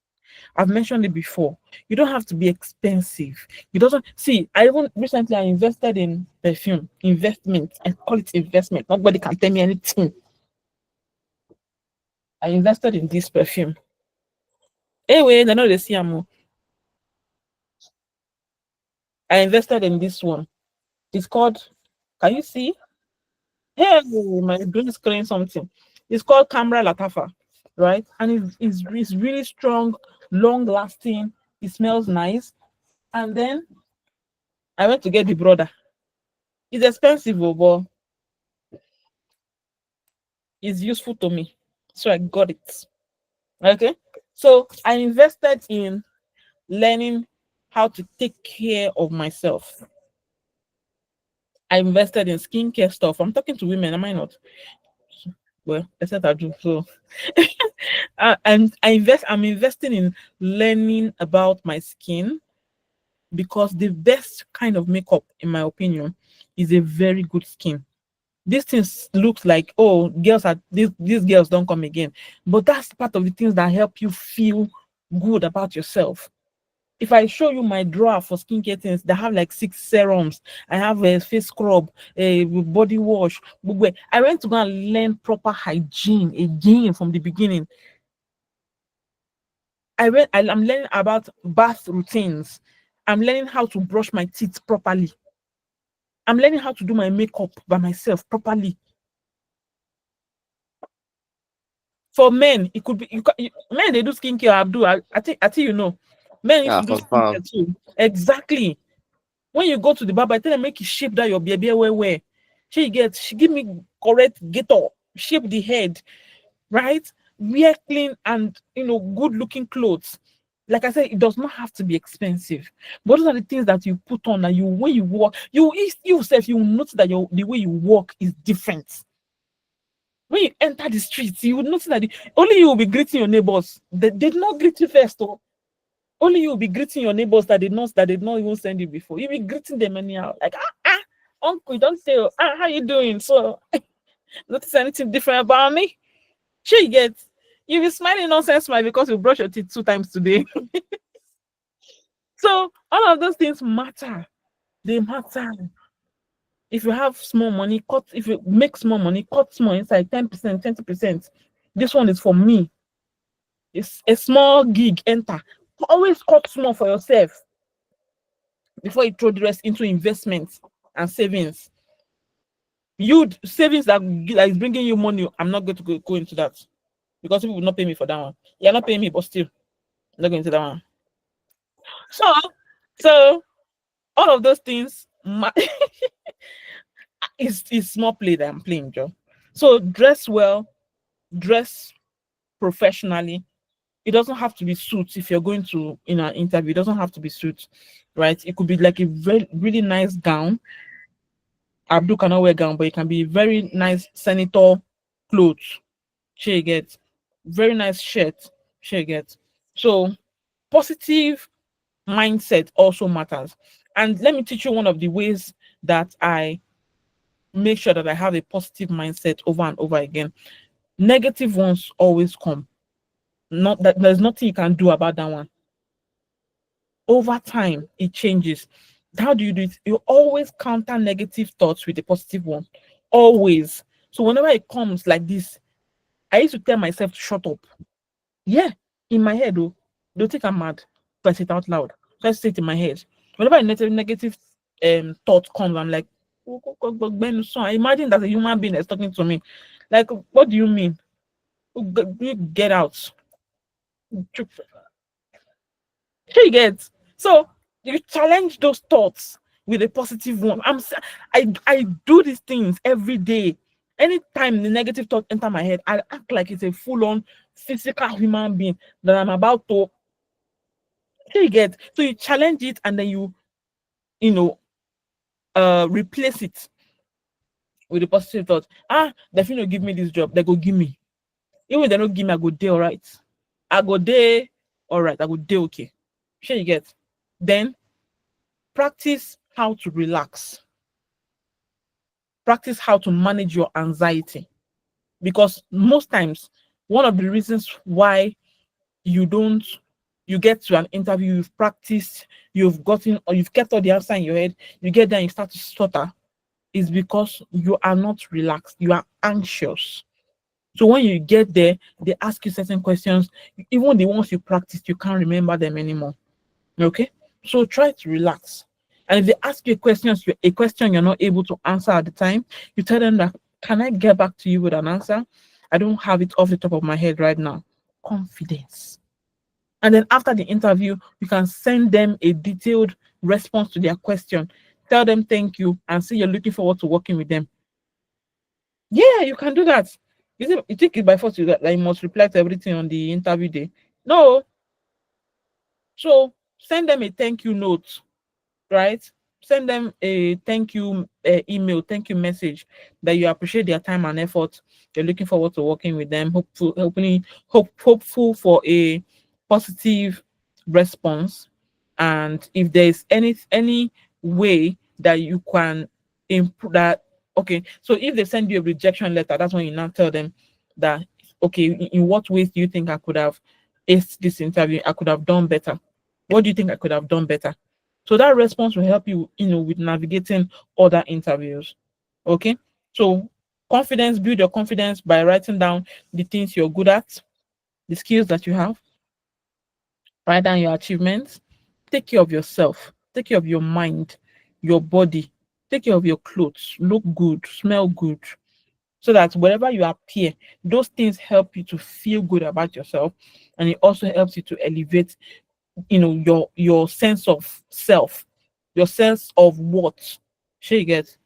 I've mentioned it before. You don't have to be expensive. You doesn't see. I even recently I invested in perfume investment. I call it investment. Nobody can tell me anything. I invested in this perfume. Anyway, they know they see am. I invested in this one. It's called. Can you see? Hey, my brain is screen something. It's called Camera Latafa, right? And it's really strong, long lasting. It smells nice. And then I went to get the brother. It's expensive, oh, but it's useful to me. So I got it. Okay. So I invested in learning how to take care of myself. I invested in skincare stuff. I'm talking to women, am I not? Well, except I do. So and I'm investing in learning about my skin because the best kind of makeup, in my opinion, is a very good skin. These things looks like, oh, girls are these girls don't come again, but that's part of the things that help you feel good about yourself. If I show you my drawer for skincare things, they have like 6 serums. I have a face scrub, a body wash. I went to go and learn proper hygiene again from the beginning. I'm learning about bath routines. I'm learning how to brush my teeth properly. I'm learning how to do my makeup by myself properly. For men, it could be men they do skincare. I think you know. Men used Yeah, to do confirm. skincare too. Exactly. When you go to the barber, I tell them make you shape that your baby where. She give me correct get up, shape the head, right? Wear clean and good looking clothes. Like I said, it does not have to be expensive. But those are the things that you put on and you when you walk, you yourself, you will notice that the way you walk is different. When you enter the streets, you will notice that only you will be greeting your neighbors. They did not greet you first, oh. Only you will be greeting your neighbors that did not even send you before. You'll be greeting them anyhow. Like, uncle, don't say, oh, how you doing? So notice anything different about me? Sure you get. You'll be smiling nonsense smile because you brush your teeth 2 times today. So all of those things matter. They matter. If you have small money, cut. If you make small money, cut small inside 10%, 20%. This one is for me. It's a small gig. Enter. Always cut small for yourself before you throw the rest into investments and savings. You savings that is bringing you money. I'm not going to go into that because people will not pay me for that one. You're not paying me, but still, I'm not going into that one. So all of those things is small play that I'm playing, Joe. So dress well, dress professionally. It doesn't have to be suits if you're going to in an interview. It doesn't have to be suits, right? It could be like a very really nice gown. Abdul cannot wear gown, but it can be very nice senator clothes. She gets very nice shirt. She gets so positive mindset also matters. And let me teach you one of the ways that I make sure that I have a positive mindset over and over again. Negative ones always come. Not that there's nothing you can do about that one. Over time, it changes. How do you do it? You always counter negative thoughts with a positive one. Always. So whenever it comes like this, I used to tell myself to shut up. Yeah, in my head, though, they'll think I'm mad, but I say it out loud. So I say it in my head. Whenever a negative thought comes, I'm like, I imagine that a human being is talking to me. Like, what do you mean? Get out. You get so you challenge those thoughts with a positive one. I do these things every day. Anytime the negative thought enter my head, I act like it's a full-on physical human being that I'm about to. You get so you challenge it and then you know replace it with a positive thought. They finna give me this job. They go give me. Even if they don't give me, I go day all right. I go day all right. I go day okay. Sure you get. Then practice how to relax. Practice how to manage your anxiety. Because most times, one of the reasons why you don't you get to an interview, you've practiced, you've gotten, or you've kept all the answer in your head, you get there and you start to stutter, is because you are not relaxed, you are anxious. So when you get there, they ask you certain questions, even the ones you practiced, you can't remember them anymore. Okay? So try to relax. And if they ask you a question you're not able to answer at the time, you tell them that, can I get back to you with an answer? I don't have it off the top of my head right now. Confidence. And then after the interview, you can send them a detailed response to their question. Tell them thank you and say you're looking forward to working with them. Yeah, you can do that. You think it by force you that like, you must reply to everything on the interview day? No. So send them a thank you note, right? Send them a thank you email, thank you message that you appreciate their time and effort. You're looking forward to working with them. Hopeful for a positive response. And if there's any way that you can improve that, okay. So if they send you a rejection letter, that's when you now tell them that, okay, in what ways do you think I could have aced this interview? I could have done better. What do you think I could have done better? So that response will help you, with navigating other interviews. Okay. So build your confidence by writing down the things you're good at, the skills that you have, write down your achievements, take care of yourself, take care of your mind, your body, take care of your clothes, look good, smell good, so that wherever you appear, those things help you to feel good about yourself, and it also helps you to elevate, your sense of self, your sense of what. Sure you get.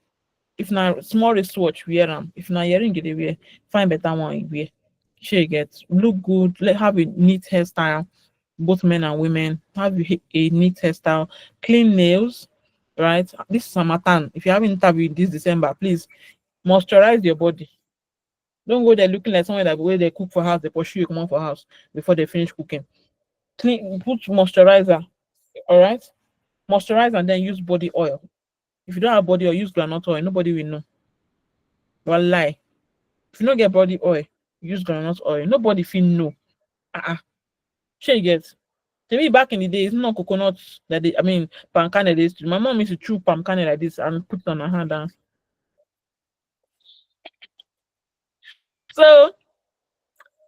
If na small wristwatch, wear them. If na earring, you dey wear. Find better one you wear. Sure you get. Look good. Have a neat hairstyle. Both men and women have a neat hairstyle. Clean nails. Right. This is summertime. If you have an interview this December, please moisturize your body. Don't go there looking like someone that way they cook for house, they pursue you come on for house before they finish cooking. Clean, put moisturizer. All right. Moisturize and then use body oil. If you don't have body oil, use groundnut oil. Nobody will know. Well, lie. If you don't get body oil, use groundnut oil. Nobody feel know. Sure you get. To me, back in the day, it's not coconut that they, I mean, palm kernel they used to. My mom used to chew palm kernel like this and put it on her hand. So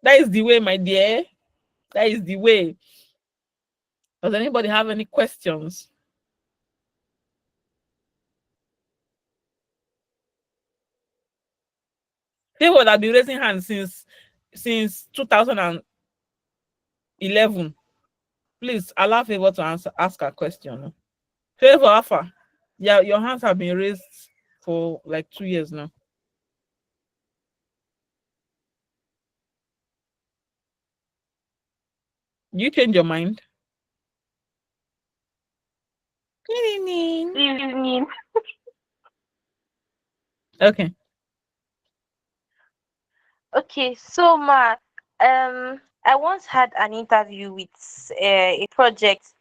that is the way, my dear. That is the way. Does anybody have any questions? People that have been raising hands since 2011. Please allow favor to ask a question. Favor Alpha. Yeah, your hands have been raised for like 2 years now. You change your mind? Good evening. Evening. Okay. Okay, so I once had an interview with a project.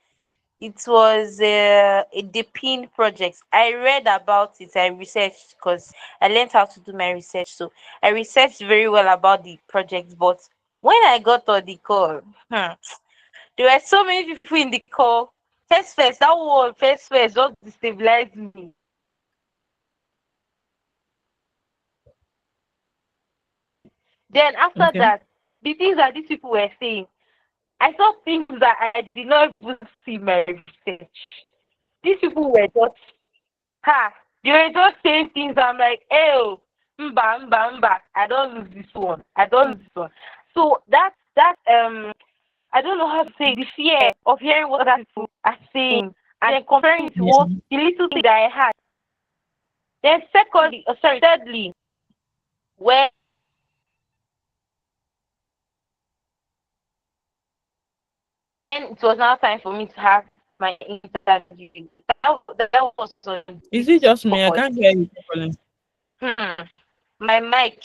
It was a DPIN project. I read about it. I researched because I learned how to do my research. So I researched very well about the project. But when I got on the call, there were so many people in the call. First, that one first just destabilized me. Then after Okay. that, the things that these people were saying, I saw things that I did not even see in my research. These people were just they were just saying things. I'm like, oh, mba. I don't lose this one. I don't lose this one. So that I don't know how to say it, the fear of hearing what other people are saying and then comparing it to Yeah. what the little thing that I had. Then thirdly, when it was now time for me to have my interview, that was on Is it just me? I Discord. can't hear you properly. Hmm. My mic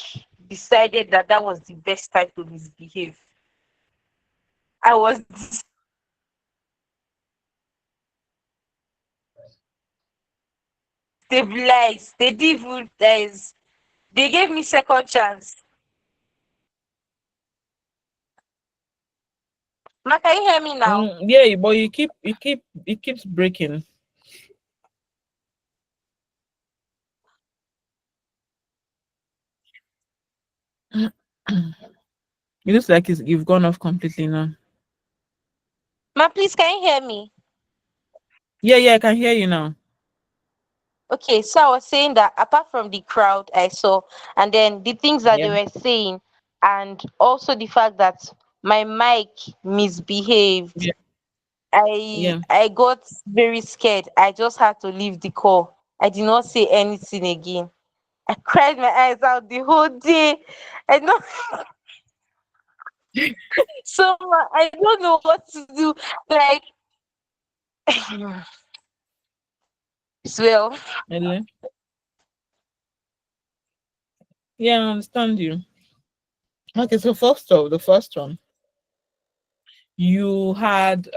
decided that that was the best time to misbehave. I was stabilized. They did even they gave me second chance. Ma, can you hear me now? Yeah, but it keeps breaking. It looks like you've gone off completely now. Ma, please, can you hear me? Yeah, I can hear you now. Okay, so I was saying that apart from the crowd I saw, and then the things that they Yeah, were saying, and also the fact that my mic misbehaved, yeah, I yeah. I got very scared. I just had to leave the call. I did not say anything again. I cried my eyes out the whole day. I know. So I don't know what to do. Like, well, Hello? Yeah, I understand you. Okay, so first of the first one, you had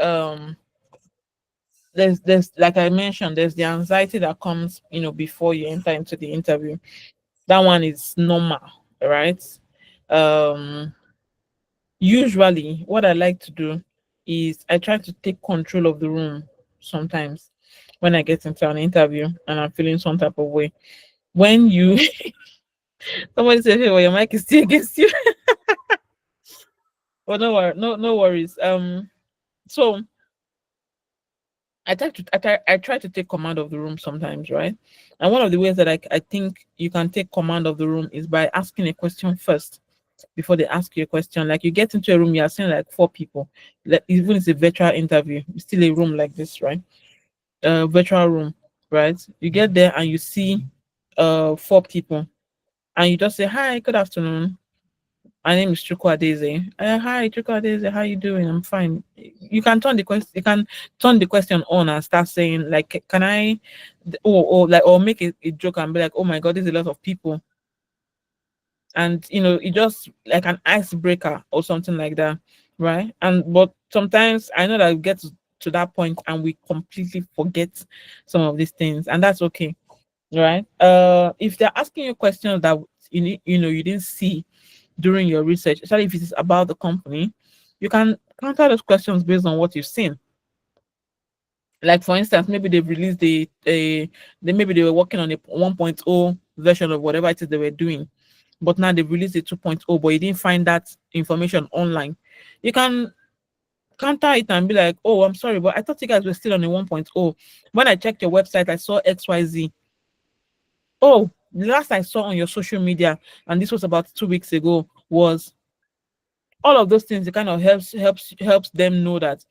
there's like I mentioned, there's the anxiety that comes, before you enter into the interview. That one is normal, right? Um Usually what I like to do is I try to take control of the room sometimes when I get into an interview and I'm feeling some type of way. When you somebody says, hey, well, your mic is still against you. But no worries. So I try to take command of the room sometimes, right? And one of the ways that I think you can take command of the room is by asking a question first before they ask you a question. Like you get into a room, you are seeing like four people. Like even if it's a virtual interview, it's still a room like this, right? Virtual room, right? You get there and you see four people, and you just say, "Hi, good afternoon. My name is Chukwu Adaeze. Hi, Chukwu Adaeze. How you doing? I'm fine." You can turn the question. You can turn the question on and start saying, like, "Can I?" or make a joke and be like, "Oh my God, there's a lot of people," and it just like an icebreaker or something like that, right? And but sometimes I know that we get to that point and we completely forget some of these things, and that's okay, right? If they're asking you questions that you didn't see during your research, especially if it is about the company, you can counter those questions based on what you've seen. Like for instance, maybe they've released maybe they were working on a 1.0 version of whatever it is they were doing, but now they've released a 2.0, but you didn't find that information online. You can counter it and be like, oh, I'm sorry, but I thought you guys were still on a 1.0. When I checked your website, I saw XYZ. Oh, the last I saw on your social media, and this was about 2 weeks ago, was all of those things. It kind of helps them know that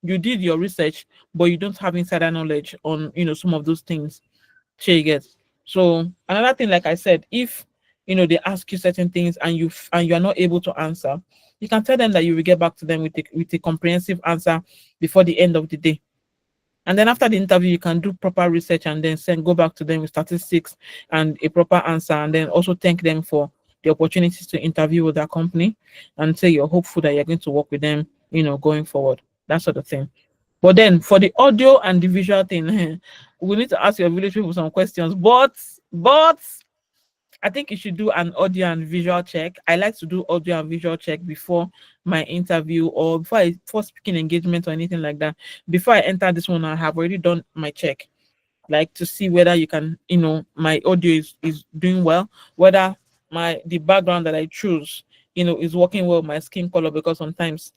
you did your research, but you don't have insider knowledge on some of those things. Sure, you get. So another thing, like I said, if they ask you certain things and you are not able to answer, you can tell them that you will get back to them with a comprehensive answer before the end of the day. And then after the interview, you can do proper research and then go back to them with statistics and a proper answer, and then also thank them for the opportunities to interview with their company and say you're hopeful that you're going to work with them, going forward. That sort of thing. But then for the audio and the visual thing, we need to ask your village people some questions. But I think you should do an audio and visual check. I like to do audio and visual check before my interview or before speaking engagement or anything like that. Before I enter this one, I have already done my check, like to see whether you can, my audio is doing well, whether the background that I choose, is working well with my skin color, because sometimes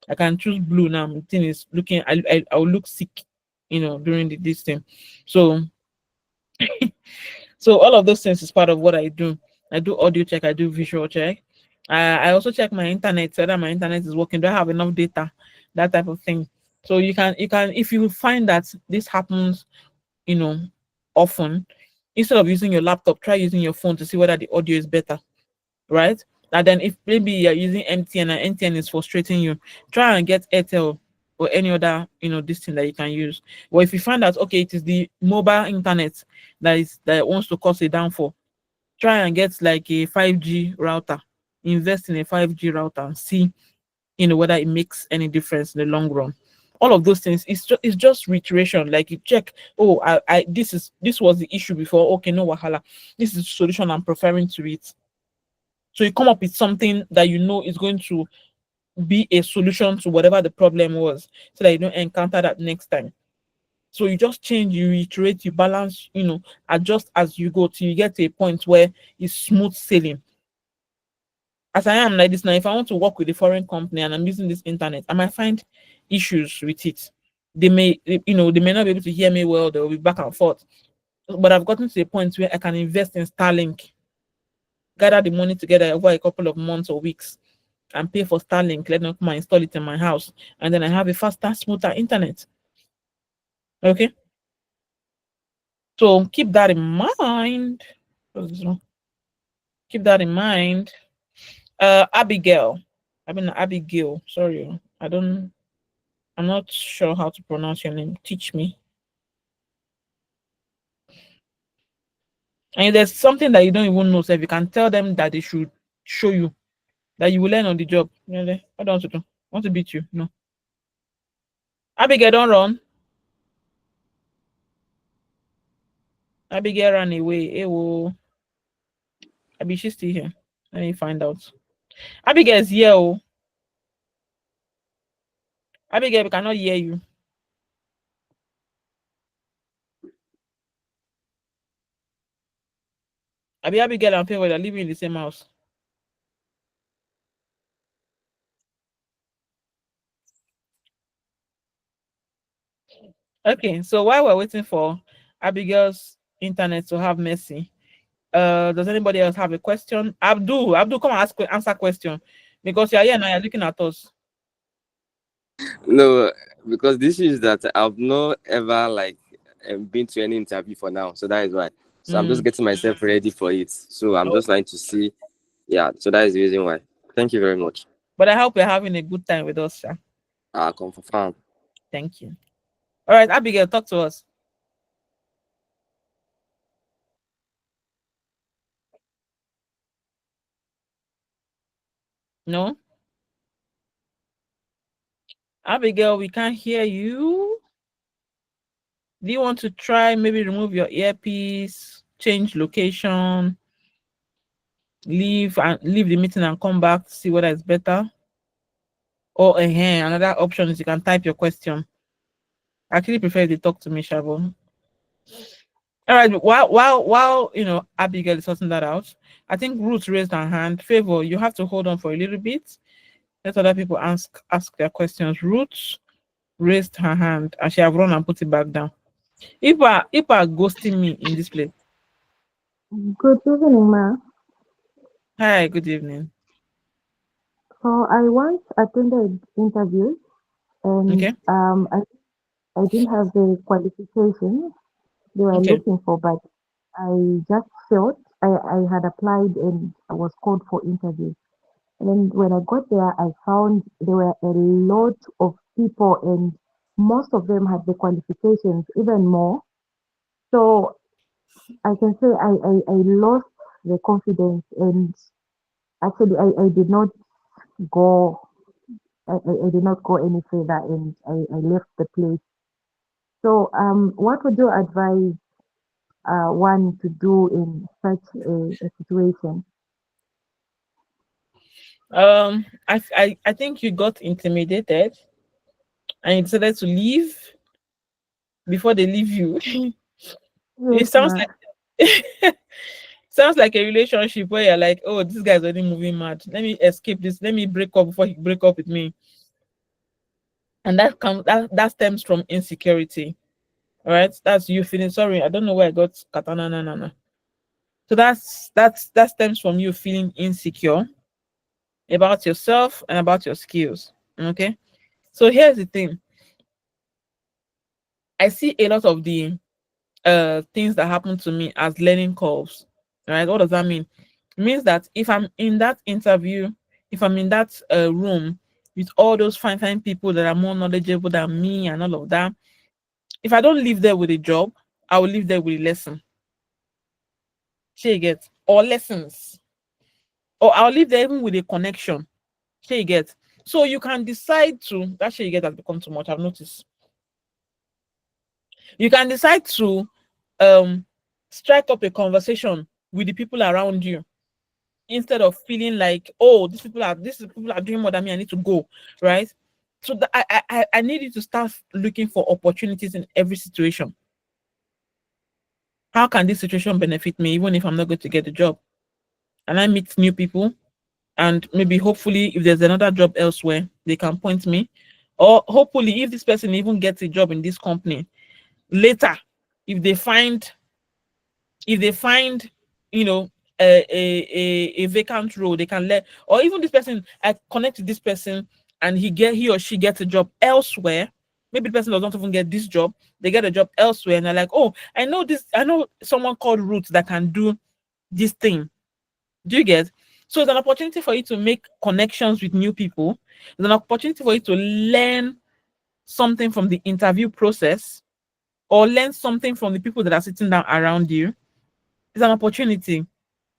I can choose blue now. The thing is looking, I will look sick, during this thing. So so all of those things is part of what I do. I do audio check, I do visual check. I also check my internet, whether my internet is working. Do I have enough data? That type of thing. So you can if you find that this happens, you know, often, instead of using your laptop, try using your phone to see whether the audio is better, right? And then if maybe you're using MTN and MTN is frustrating you, try and get Airtel or any other, this thing that you can use. Or if you find that okay, it is the mobile internet that wants to cause a downfall, try and get like a 5G router. Invest in a 5G router and see, whether it makes any difference in the long run. All of those things, it's just reiteration. Like you check, oh, this was the issue before. Okay, no wahala. This is the solution I'm preferring to it. So you come up with something that is going to be a solution to whatever the problem was, so that you don't encounter that next time. So you just change, you iterate, you balance, adjust as you go till you get to a point where it's smooth sailing. As I am like this now, if I want to work with a foreign company and I'm using this internet, I might find issues with it. They may not be able to hear me well, they'll be back and forth. But I've gotten to a point where I can invest in Starlink, gather the money together over a couple of months or weeks, and pay for Starlink, let them come and install it in my house. And then I have a faster, smoother internet. Okay. So keep that in mind. Keep that in mind. Abigail. I mean Abigail. Sorry. I'm not sure how to pronounce your name. Teach me. And if there's something that you don't even know, so if you can tell them that they should show you, that you will learn on the job. Really? What do I want to do? I want to beat you. No. Abigail, don't run. Abigail ran away. Ewo. Abi, she's still here. Let me find out. Abigail is here. Oh. Abigail, we cannot hear you. Abigail and Favor are living in the same house. Okay, so while we're waiting for Abigail's internet to have Mercy, does anybody else have a question? Abdul, come and answer question, because you're here now. You're looking at us. No, because this is that I've not ever like been to any interview for now, so that is why. So I'm just getting myself ready for it. So I'm just trying to see. Yeah, so that is the reason why. Thank you very much. But I hope you're having a good time with us, sir. Confirm. Thank you. All right, Abigail, talk to us. No, Abigail, we can't hear you. Do you want to try maybe remove your earpiece, change location, leave the meeting and come back to see whether it's better? Or another option is you can type your question. I actually prefer if they talk to me, Shabo. All right, while Abigail is sorting that out, I think Ruth raised her hand. Favor, you have to hold on for a little bit. Let other people ask their questions. Ruth raised her hand and she have run and put it back down. If are ghosting me in this place. Good evening, ma. Hi, good evening. So I once attended interview and Okay. I didn't have the qualifications they were Okay. looking for, but I just felt I had applied and I was called for interview. And then when I got there, I found there were a lot of people and most of them had the qualifications, even more. So I can say I lost the confidence and actually I did not go I did not go any further and I left the place. So, what would you advise one to do in such a situation? I think you got intimidated and you decided to leave before they leave you. Yes, It sounds ma. like sounds like a relationship where you're like, oh, this guy's already moving mad. Let me escape this. Let me break up before he break up with me. And that stems from insecurity. All right. That's you feeling sorry. I don't know where I got katana na. So that stems from you feeling insecure about yourself and about your skills. Okay. So here's the thing. I see a lot of the things that happen to me as learning curves. Right? What does that mean? It means that if I'm in that interview, if I'm in that room with all those fine people that are more knowledgeable than me and all of that, if I don't leave there with a job, I will leave there with a lesson. She get or lessons, or I'll leave there even with a connection. She get. So you can decide to that she get has become too much. I've noticed. You can decide to um strike up a conversation with the people around you instead of feeling like, oh, these people are doing more than me, I need to go, right? So I need you to start looking for opportunities in every situation. How can this situation benefit me, even if I'm not going to get the job? And I meet new people, and maybe hopefully if there's another job elsewhere, they can point me. Or hopefully if this person even gets a job in this company later, if they find if they find you know a vacant role, they can let, or even this person, I connect to this person and he or she gets a job elsewhere. Maybe the person does not even get this job, they get a job elsewhere, and they're like, oh, I know someone called Ruth that can do this thing. Do you get? So it's an opportunity for you to make connections with new people. It's an opportunity for you to learn something from the interview process, or learn something from the people that are sitting down around you. It's an opportunity.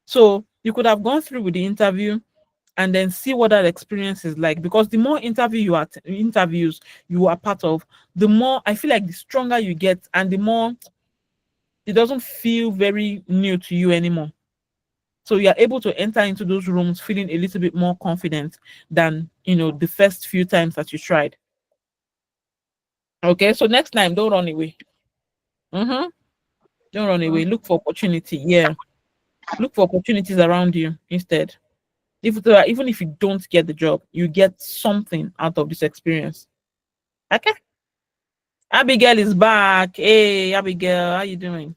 So you could have gone through with the interview and then see what that experience is like. Because the more interviews you are part of, the more I feel like the stronger you get, and the more it doesn't feel very new to you anymore. So you are able to enter into those rooms feeling a little bit more confident than the first few times that you tried. Okay, so next time, don't run away. Mm-hmm. Don't run away. Look for opportunity. Yeah, look for opportunities around you instead. Even if you don't get the job, you get something out of this experience. Okay. Abigail is back. Hey, Abigail, how you doing?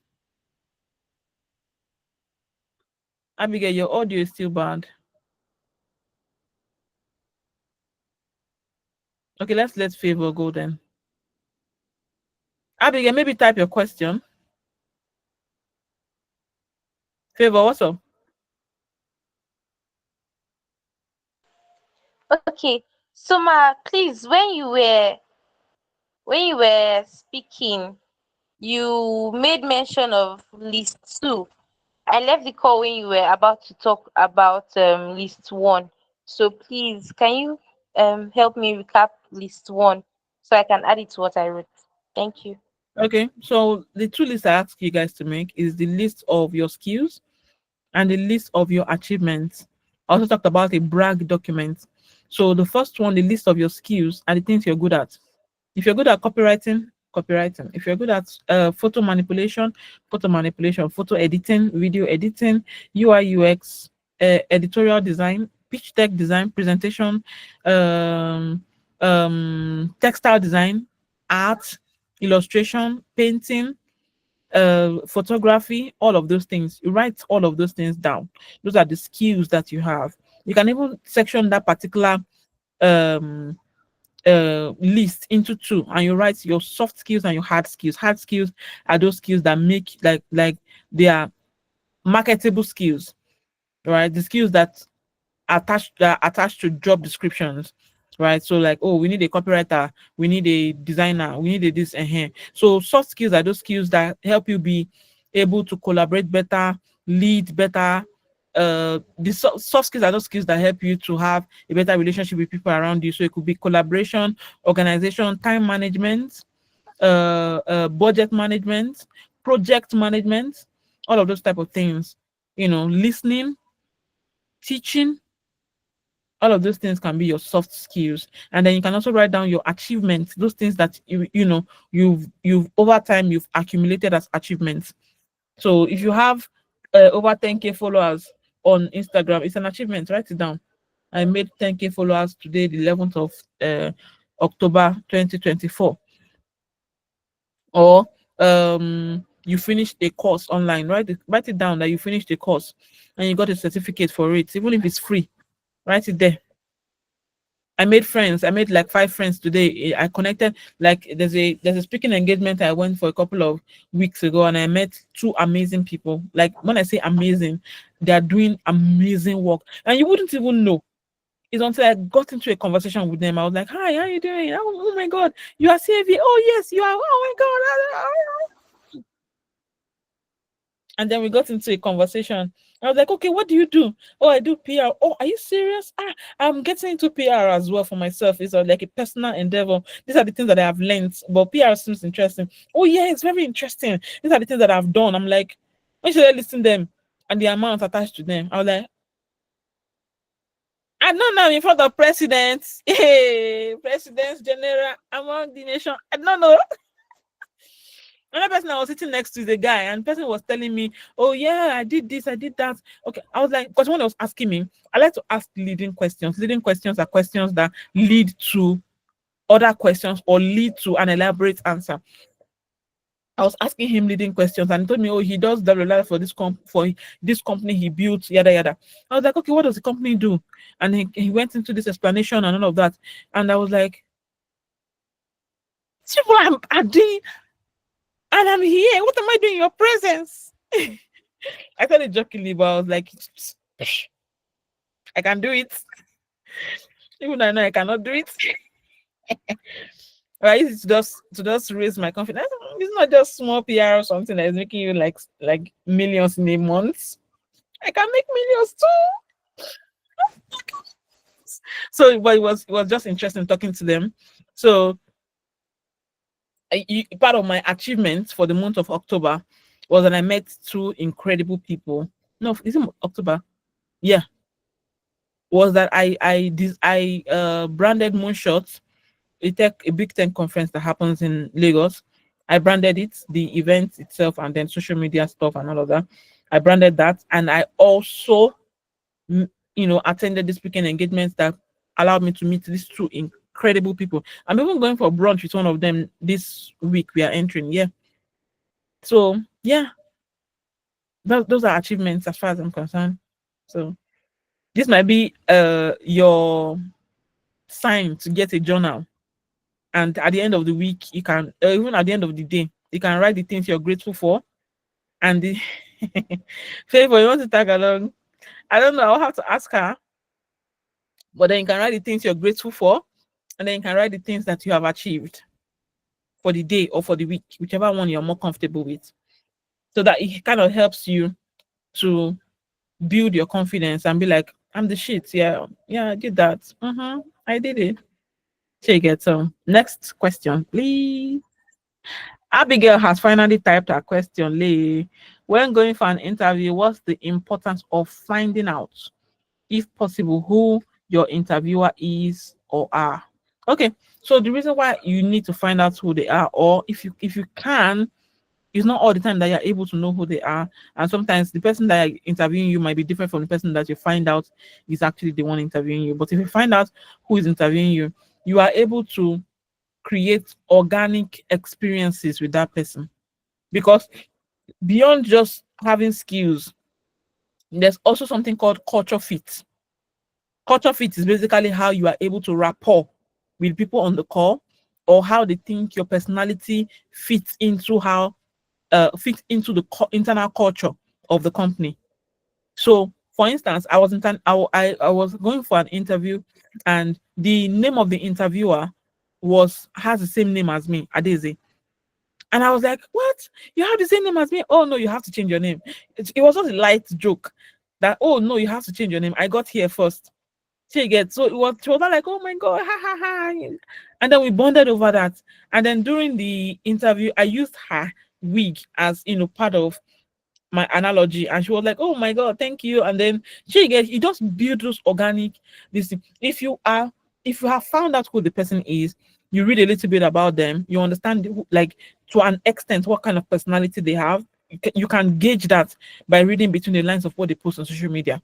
Abigail, your audio is still bad. Okay, let's let Favor go then. Abigail, maybe type your question. Favor, what's up? Okay. So Ma, please, when you were speaking, you made mention of list two. I left the call when you were about to talk about list one. So please, can you help me recap list one so I can add it to what I wrote? Thank you. Okay, so the two lists I ask you guys to make is the list of your skills and the list of your achievements. I also talked about a brag document. So the first one, the list of your skills and the things you're good at. If you're good at copywriting, copywriting. If you're good at photo manipulation, photo manipulation, photo editing, video editing, UI UX, editorial design, pitch deck design, presentation, um, textile design, art, illustration, painting, photography, all of those things. You write all of those things down. Those are the skills that you have. You can even section that particular um list into two, and you write your soft skills and your hard skills. Hard skills are those skills that make like they are marketable skills, right? The skills that are attached to job descriptions, right? So like, oh, we need a copywriter, we need a designer, we need a this and here. So soft skills are those skills that help you be able to collaborate better, lead better. Soft skills are those skills that help you to have a better relationship with people around you. So it could be collaboration, organization, time management, budget management, project management, all of those type of things. Listening, teaching, all of those things can be your soft skills. And then you can also write down your achievements, those things that you've over time you've accumulated as achievements. So if you have over 10K followers on Instagram, it's an achievement. Write it down. I made 10K followers today, the 11th of October 2024. Or you finished a course online. Write it down that you finished a course and you got a certificate for it, even if it's free. Write it there. I made friends. I made like 5 friends today. I connected, like there's a speaking engagement I went for a couple of weeks ago, and I met two amazing people. Like when I say amazing, they are doing amazing work, and you wouldn't even know. It's until I got into a conversation with them. I was like, "Hi, how you doing? Oh my God, you are CAV? Oh yes, you are. Oh my God." And then we got into a conversation. I was like, okay, what do you do? Oh, I do PR. Oh, are you serious? I'm getting into PR as well for myself. It's like a personal endeavor. These are the things that I have learned, but PR seems interesting. Oh, yeah, it's very interesting. These are the things that I've done. I'm like, when should I listen to them? And the amount attached to them. I was like, I don't know in front of presidents, hey, presidents, general among the nation. I don't know. Another person I was sitting next to is a guy, and the person was telling me, "Oh yeah, I did this, I did that." Okay, I was like, because when I was asking me, I like to ask leading questions. Leading questions are questions that lead to other questions or lead to an elaborate answer. I was asking him leading questions, and he told me, "Oh, he does blah for this company he built, yada yada." I was like, "Okay, what does the company do?" And he went into this explanation and all of that, and I was like, "See what I'm doing, and I'm here. What am I doing in your presence?" I said it jokingly, but I was like, "I can do it, even though I know I cannot do it." Right? It's to just raise my confidence. It's not just small PR or something that is making you like millions in a month. I can make millions too. So, but it was just interesting talking to them. So, part of my achievement for the month of October was that I met two incredible people. No, is it October? Yeah, was that I branded Moonshot, a big tech conference that happens in Lagos. I branded it, the event itself, and then social media stuff and all of that. I branded that, and I also attended the speaking engagements that allowed me to meet these two incredible people. I'm even going for brunch with one of them this week. We are entering, yeah. So yeah, those are achievements as far as I'm concerned. So this might be your sign to get a journal, and at the end of the week, you can even at the end of the day, you can write the things you're grateful for. And the favor, you want to tag along? I don't know. I'll have to ask her. But then you can write the things you're grateful for, and then you can write the things that you have achieved for the day or for the week, whichever one you're more comfortable with. So that it kind of helps you to build your confidence and be like, I'm the shit. Yeah, yeah, I did that. I did it. Take it. So next question, please. Abigail has finally typed her question. Lee. When going for an interview, what's the importance of finding out, if possible, who your interviewer is or are? Okay, so the reason why you need to find out who they are, or if you can, it's not all the time that you're able to know who they are. And sometimes the person that are interviewing you might be different from the person that you find out is actually the one interviewing you. But if you find out who is interviewing you, you are able to create organic experiences with that person. Because beyond just having skills, there's also something called culture fit. Culture fit is basically how you are able to rapport with people on the call, or how they think your personality fits into the internal culture of the company. So, for instance, I was going for an interview, and the name of the interviewer was has the same name as me, Adeze. And I was like, "What? You have the same name as me? Oh no, you have to change your name." It was just a light joke that, "Oh no, you have to change your name. I got here first." She gets so she was not like, "Oh my god, ha ha ha," and then we bonded over that. And then during the interview, I used her wig as part of my analogy, and she was like, "Oh my god, thank you." And then you just build those organic this thing. If you have found out who the person is, you read a little bit about them, you understand like to an extent what kind of personality they have. You can gauge that by reading between the lines of what they post on social media,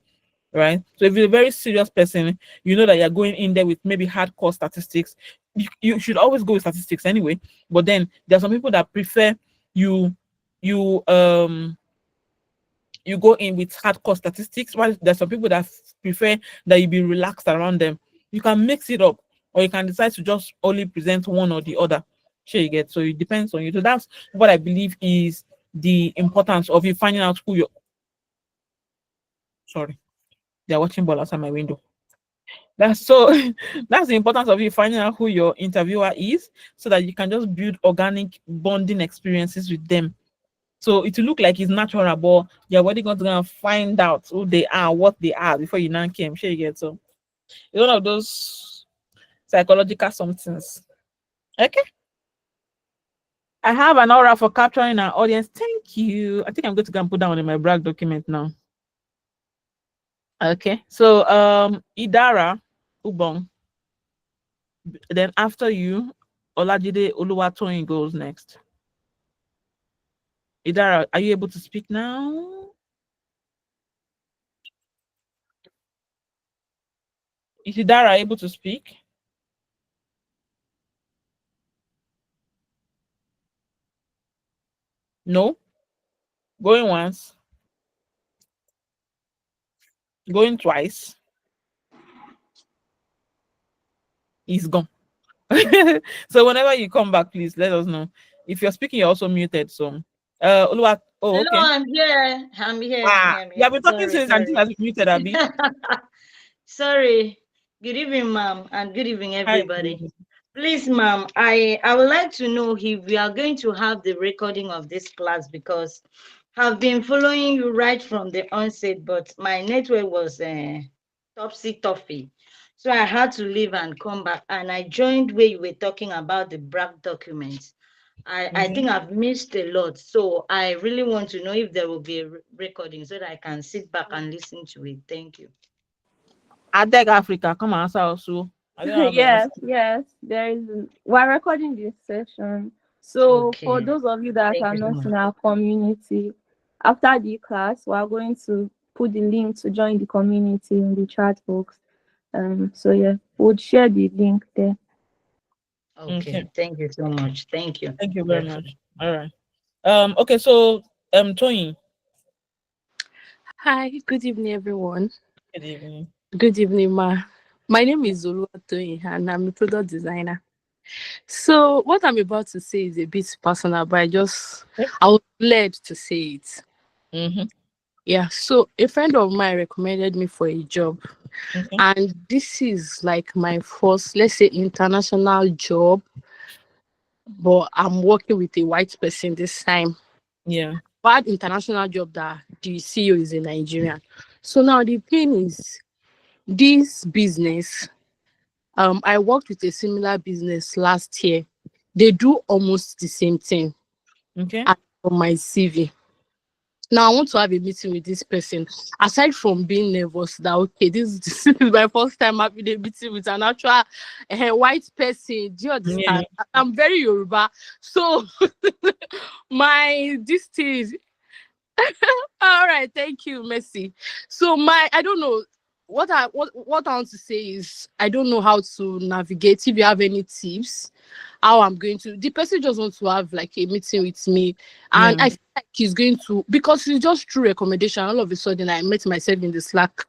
right? So if you're a very serious person, you know that you're going in there with maybe hardcore statistics. You should always go with statistics anyway, but then there are some people that prefer you you you go in with hardcore statistics, while there's some people that prefer that you be relaxed around them. You can mix it up, or you can decide to just only present one or the other. Sure, you get. So it depends on you. So that's what I believe is the importance of you finding out who you're. Sorry, they're watching ball outside my window. That's so that's the importance of you finding out who your interviewer is, so that you can just build organic bonding experiences with them. So it will look like it's natural, but you're already going to go and find out who they are, what they are before you now came. Sure you get. So it's one of those psychological somethings. Okay. I have an aura for capturing our audience. Thank you. I think I'm going to go and put that one in my brag document now. Okay. So Idara Ubong. Then after you, Olajide Oluwatoyin goes next. Idara, are you able to speak now? Is Idara able to speak? No. Going once. Going twice. He's gone. So whenever you come back, please let us know. If you're speaking, you're also muted. So, oh, Hello, okay. I'm here. I'm here. I'm Ah, here. I'm you here. have been talking Sorry, since until sorry. has been muted, Abby. Sorry. Good evening, ma'am, and good evening, Hi. everybody. Please, ma'am, I would like to know if we are going to have the recording of this class because I've been following you right from the onset, but my network was topsy turvy. So I had to leave and come back, and I joined where you were talking about the BRAC documents. I Okay. think I've missed a lot. So I really want to know if there will be a recording so that I can sit back and listen to it. Thank you. Adeg Africa, come answer also. I don't have Yes, answer. yes, there is. We're recording this session. So for Okay. those of you that Thank are you so not much. in our community, after the class, we are going to put the link to join the community in the chat box. So yeah, we'll share the link there. Okay. Okay. Thank you so much. Thank you. Thank you very Grateful. much. All right. Okay, so Tony, Hi, good evening, everyone. good evening. Good evening, Ma. My name is Zulu Atoyin, and I'm a product designer. So, what I'm about to say is a bit personal, but I was led to say it. Mm-hmm. Yeah, so a friend of mine recommended me for a job, Okay. and this is like my first, let's say, international job, but I'm working with a white person this time. Yeah. Bad international job that the CEO is a Nigerian. So now the thing is, this business, I worked with a similar business last year. They do almost the same thing Okay. as on my CV. Now I want to have a meeting with this person. Aside from being nervous that okay, this is my first time having a meeting with an actual white person. Do you Yeah. understand? I'm very Yoruba, so this thing. All right, thank you, Mercy. So I don't know what I want to say is I don't know how to navigate. If you have any tips, how I'm going to. The person just wants to have like a meeting with me, and Yeah. I feel like he's going to because it's just through recommendation. All of a sudden, I met myself in the Slack.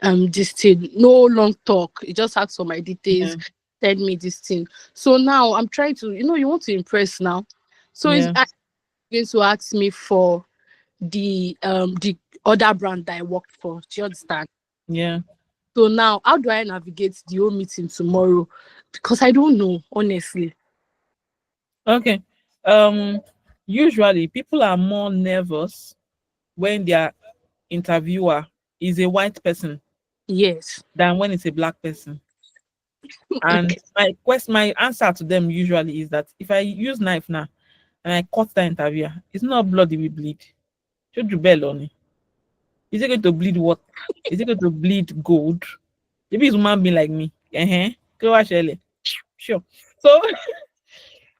This thing, no long talk. He just asked for my Yeah. details, send me this thing. So now I'm trying to, you want to impress now. So he's Yeah. going to ask me for the other brand that I worked for. Do you understand? Yeah. So now how do I navigate the whole meeting tomorrow? Because I don't know, honestly. Okay. Usually people are more nervous when their interviewer is a white person Yes. than when it's a black person. And Okay. my answer to them usually is that if I use knife now and I cut that interviewer, it's not blood it will bleed. Should you bell on it? Is it going to bleed what? Is it going to bleed gold? Maybe it's human being like me. Go watch Ellie. Sure. So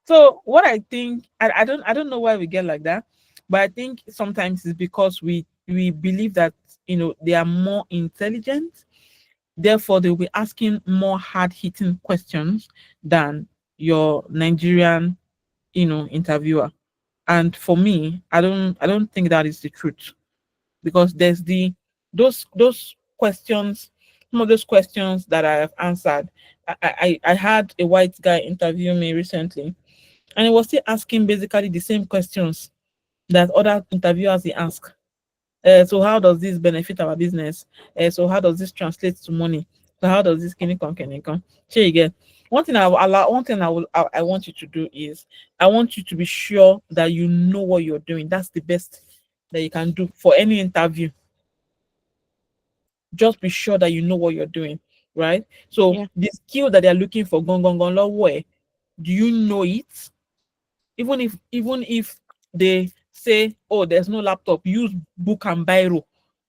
so what I think I don't know why we get like that, but I think sometimes it's because we believe that they are more intelligent, therefore they'll be asking more hard hitting questions than your Nigerian interviewer. And for me, I don't think that is the truth, because there's those questions, some of those questions that I have answered. I had a white guy interview me recently, and he was still asking basically the same questions that other interviewers he ask. So how does this benefit our business? So how does this translate to money? So how does this can come? Sure, you get. One thing I want you to do is I want you to be sure that you know what you're doing. That's the best that you can do for any interview. Just be sure that you know what you're doing, right? So Yeah. the skill that they're looking for, gong where do you know it? Even if they say, oh, there's no laptop, use book and biro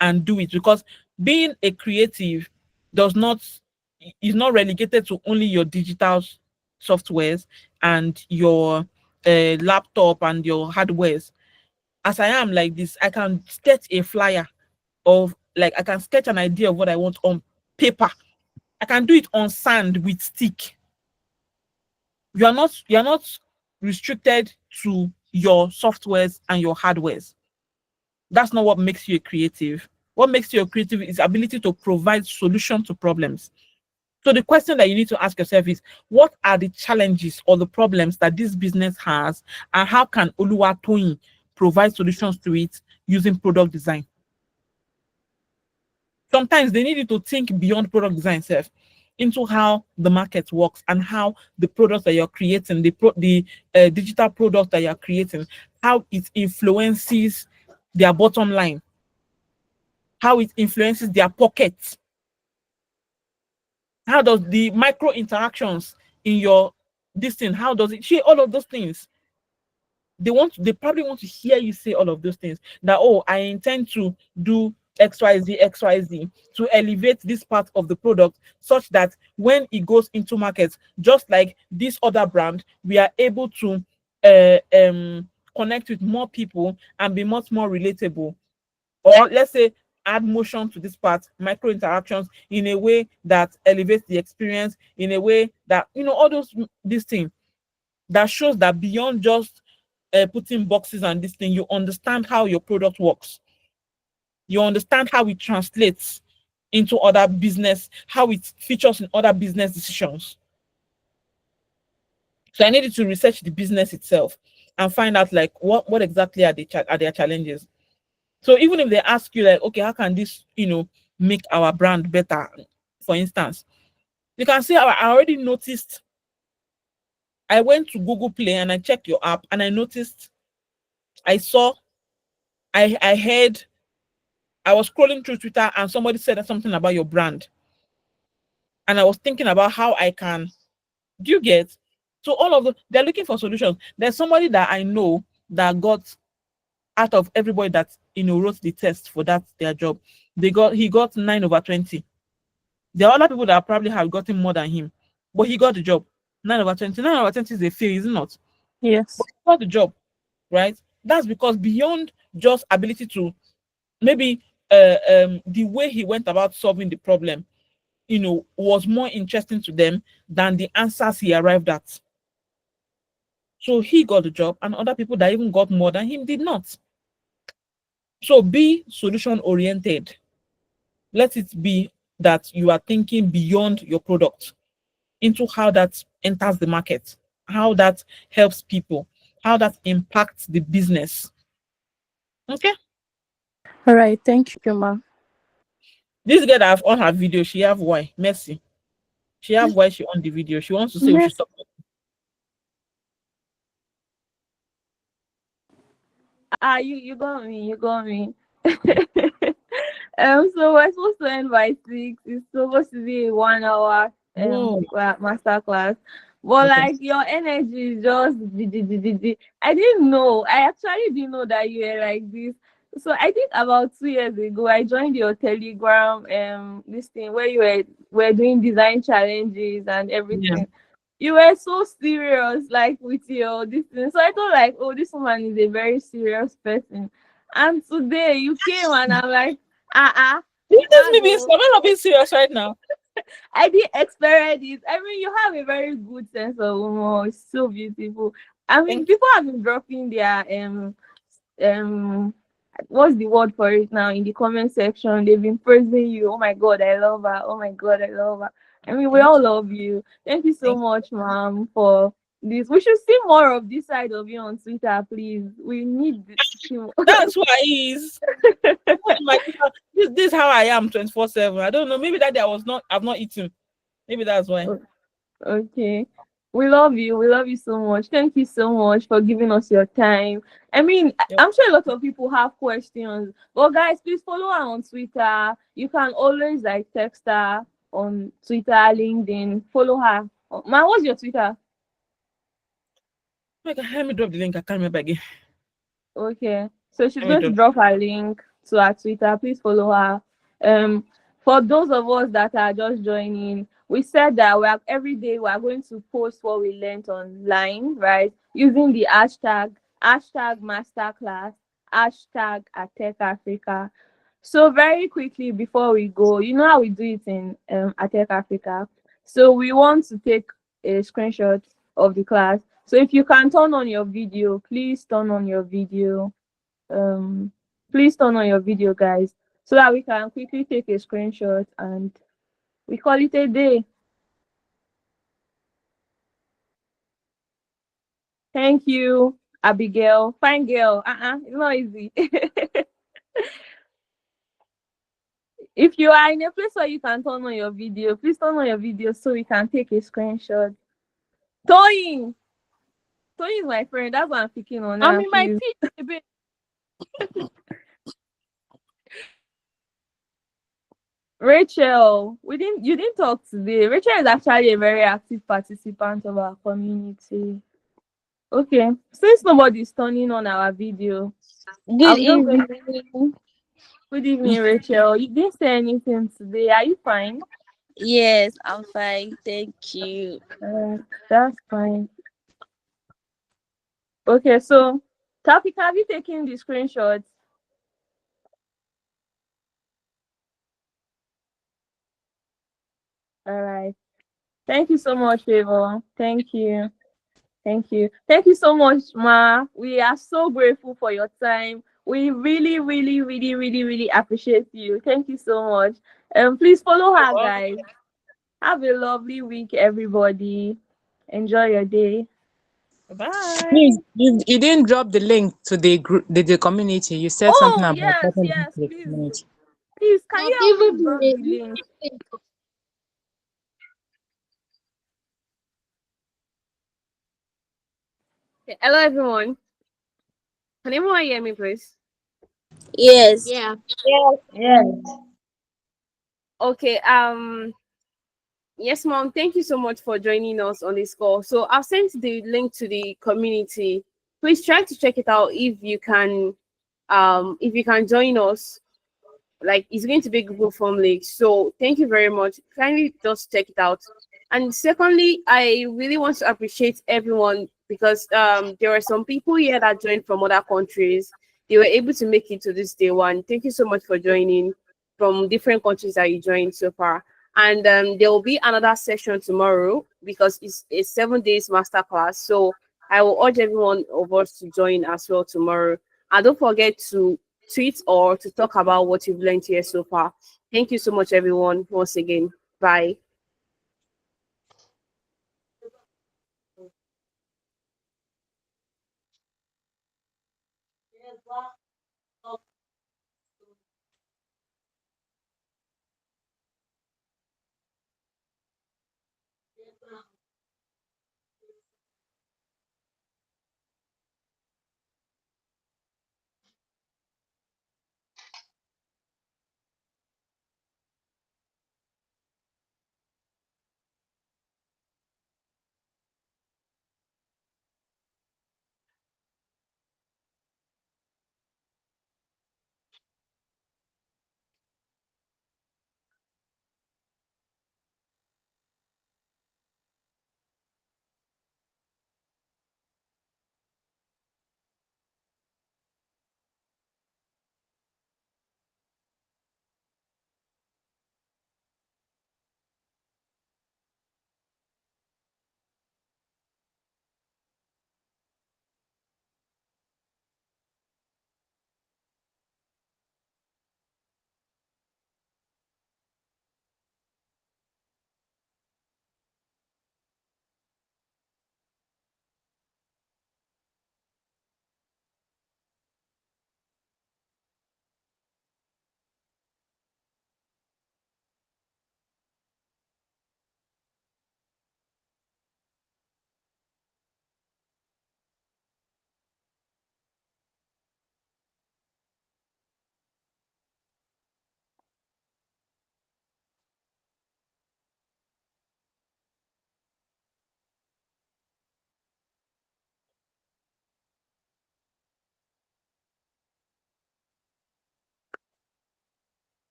and do it, because being a creative does not is not relegated to only your digital softwares and your laptop and your hardwares. As I am like this, I can sketch a flyer of, like, I can sketch an idea of what I want on paper. I can do it on sand with stick. You are not restricted to your softwares and your hardwares. That's not what makes you a creative. What makes you a creative is ability to provide solution to problems. So the question that you need to ask yourself is, what are the challenges or the problems that this business has, and how can Oluwatoyin provide solutions to it using product design? Sometimes they need you to think beyond product design itself into how the market works and how the products that you're creating, the digital product that you're creating, how it influences their bottom line, how it influences their pockets. How does the micro interactions in your this thing, how does it share all of those things? They probably want to hear you say all of those things. That, oh, I intend to do XYZ to elevate this part of the product such that when it goes into markets, just like this other brand, we are able to connect with more people and be much more relatable. Or let's say add motion to this part, micro interactions, in a way that elevates the experience, in a way that, all these things that shows that beyond just putting boxes and this thing, you understand how your product works. You understand how it translates into other business, how it features in other business decisions. So I needed to research the business itself and find out, like, what exactly are their challenges. So even if they ask you, like, okay, how can this, make our brand better, for instance, you can say, I already noticed. I went to Google Play and I checked your app and I noticed, I saw, I heard, I was scrolling through Twitter and somebody said something about your brand. And I was thinking about how I can, do you get? So all of they're looking for solutions. There's somebody that I know that got, out of everybody that wrote the test for their job, he got 9/20. There are other people that probably have gotten more than him, but he got the job. 9/20. 9/20 is a fail, is it not? Yes. But he got the job, right? That's because beyond just ability to, maybe the way he went about solving the problem, was more interesting to them than the answers he arrived at. So he got the job, and other people that even got more than him did not. So be solution oriented. Let it be that you are thinking beyond your product into how that enters the market, how that helps people, how that impacts the business. Okay. All right. Thank you, ma. This girl that have on her video, she have why? Mercy. She have why she on the video. She wants to say we should Yes. stop. You got me. You got me. So we're supposed to end by 6. It's supposed to be a 1 hour Whoa. master class. But Okay. like your energy is just I didn't know. I actually didn't know that you were like this. So I think about 2 years ago I joined your Telegram this thing where you were doing design challenges and Yeah. everything. You were so serious, like with your this thing. So I thought like, oh, this woman is a very serious person. And today you came and I'm like, uh-uh, This is mad me being, oh. am I not being serious right now? I didn't expect it. I mean, you have a very good sense of humor. It's so beautiful. I mean, Thank you. people have been dropping their um what's the word for it now in the comment section. They've been praising you. Oh my god, I love her. Oh my god, I love her. I mean, we Thank all you. love you. Thank you so Thank much, ma'am, for this. We should see more of this side of you on Twitter, please. We need to see more. you. That's who I is. This is how I am 24/7. I don't know. Maybe that day I've not eaten. Maybe that's why. Okay. We love you. We love you so much. Thank you so much for giving us your time. I mean, Yep. I'm sure a lot of people have questions. But guys, please follow her on Twitter. You can always like text her on Twitter, LinkedIn. Follow her. Oh, man, what's your Twitter? Okay, let me drop the link. I can't remember again. Okay. So she's Let me going to drop. drop her link to her Twitter. Please follow her. Um, for those of us that are just joining, we said that every day we are going to post what we learned online, right? Using the hashtag masterclass, hashtag Attack Africa. So very quickly before we go, you know how we do it in Attack Africa. So we want to take a screenshot of the class. So if you can turn on your video, please turn on your video. Um, please turn on your video, guys, so that we can quickly take a screenshot and we call it a day. Thank you, Abigail. Fine girl. It's not easy. If you are in a place where you can turn on your video, please turn on your video so we can take a screenshot. Toyin, Toyin is my friend. That's why I'm picking on I'm her. in my Please, PJ. Rachel. You didn't talk today. Rachel is actually a very active participant of our community. Okay, since nobody's turning on our video, Good I'm just going. evening. Good evening, Rachel. You didn't say anything today. Are you fine? Yes, I'm fine. Thank you. That's fine. Okay, so topic, have you taken the screenshots? All right. Thank you so much, Favor. Thank you. Thank you. Thank you so much, Ma. We are so grateful for your time. We really, really, really, really, really appreciate you. Thank you so much. Please follow her, guys. Have a lovely week, everybody. Enjoy your day. Bye. Please, you didn't drop the link to the group, the community. You said something Oh, about yes, dropping the link yes, to the please. community. Please, can Not you help me even drop the the link? Okay, hello, everyone. Can anyone hear me, please? Yes. yeah. Yes. Yes. Okay. Yes, mom. Thank you so much for joining us on this call. So I've sent the link to the community. Please try to check it out if you can. If you can join us, like it's going to be Google Form link. So thank you very much. Kindly just check it out. And secondly, I really want to appreciate everyone because there were some people here that joined from other countries. They were able to make it to this day one. Thank you so much for joining from different countries that you joined so far. And there will be another session tomorrow because it's a 7 days masterclass. So I will urge everyone of us to join as well tomorrow. And don't forget to tweet or to talk about what you've learned here so far. Thank you so much, everyone, once again. Bye.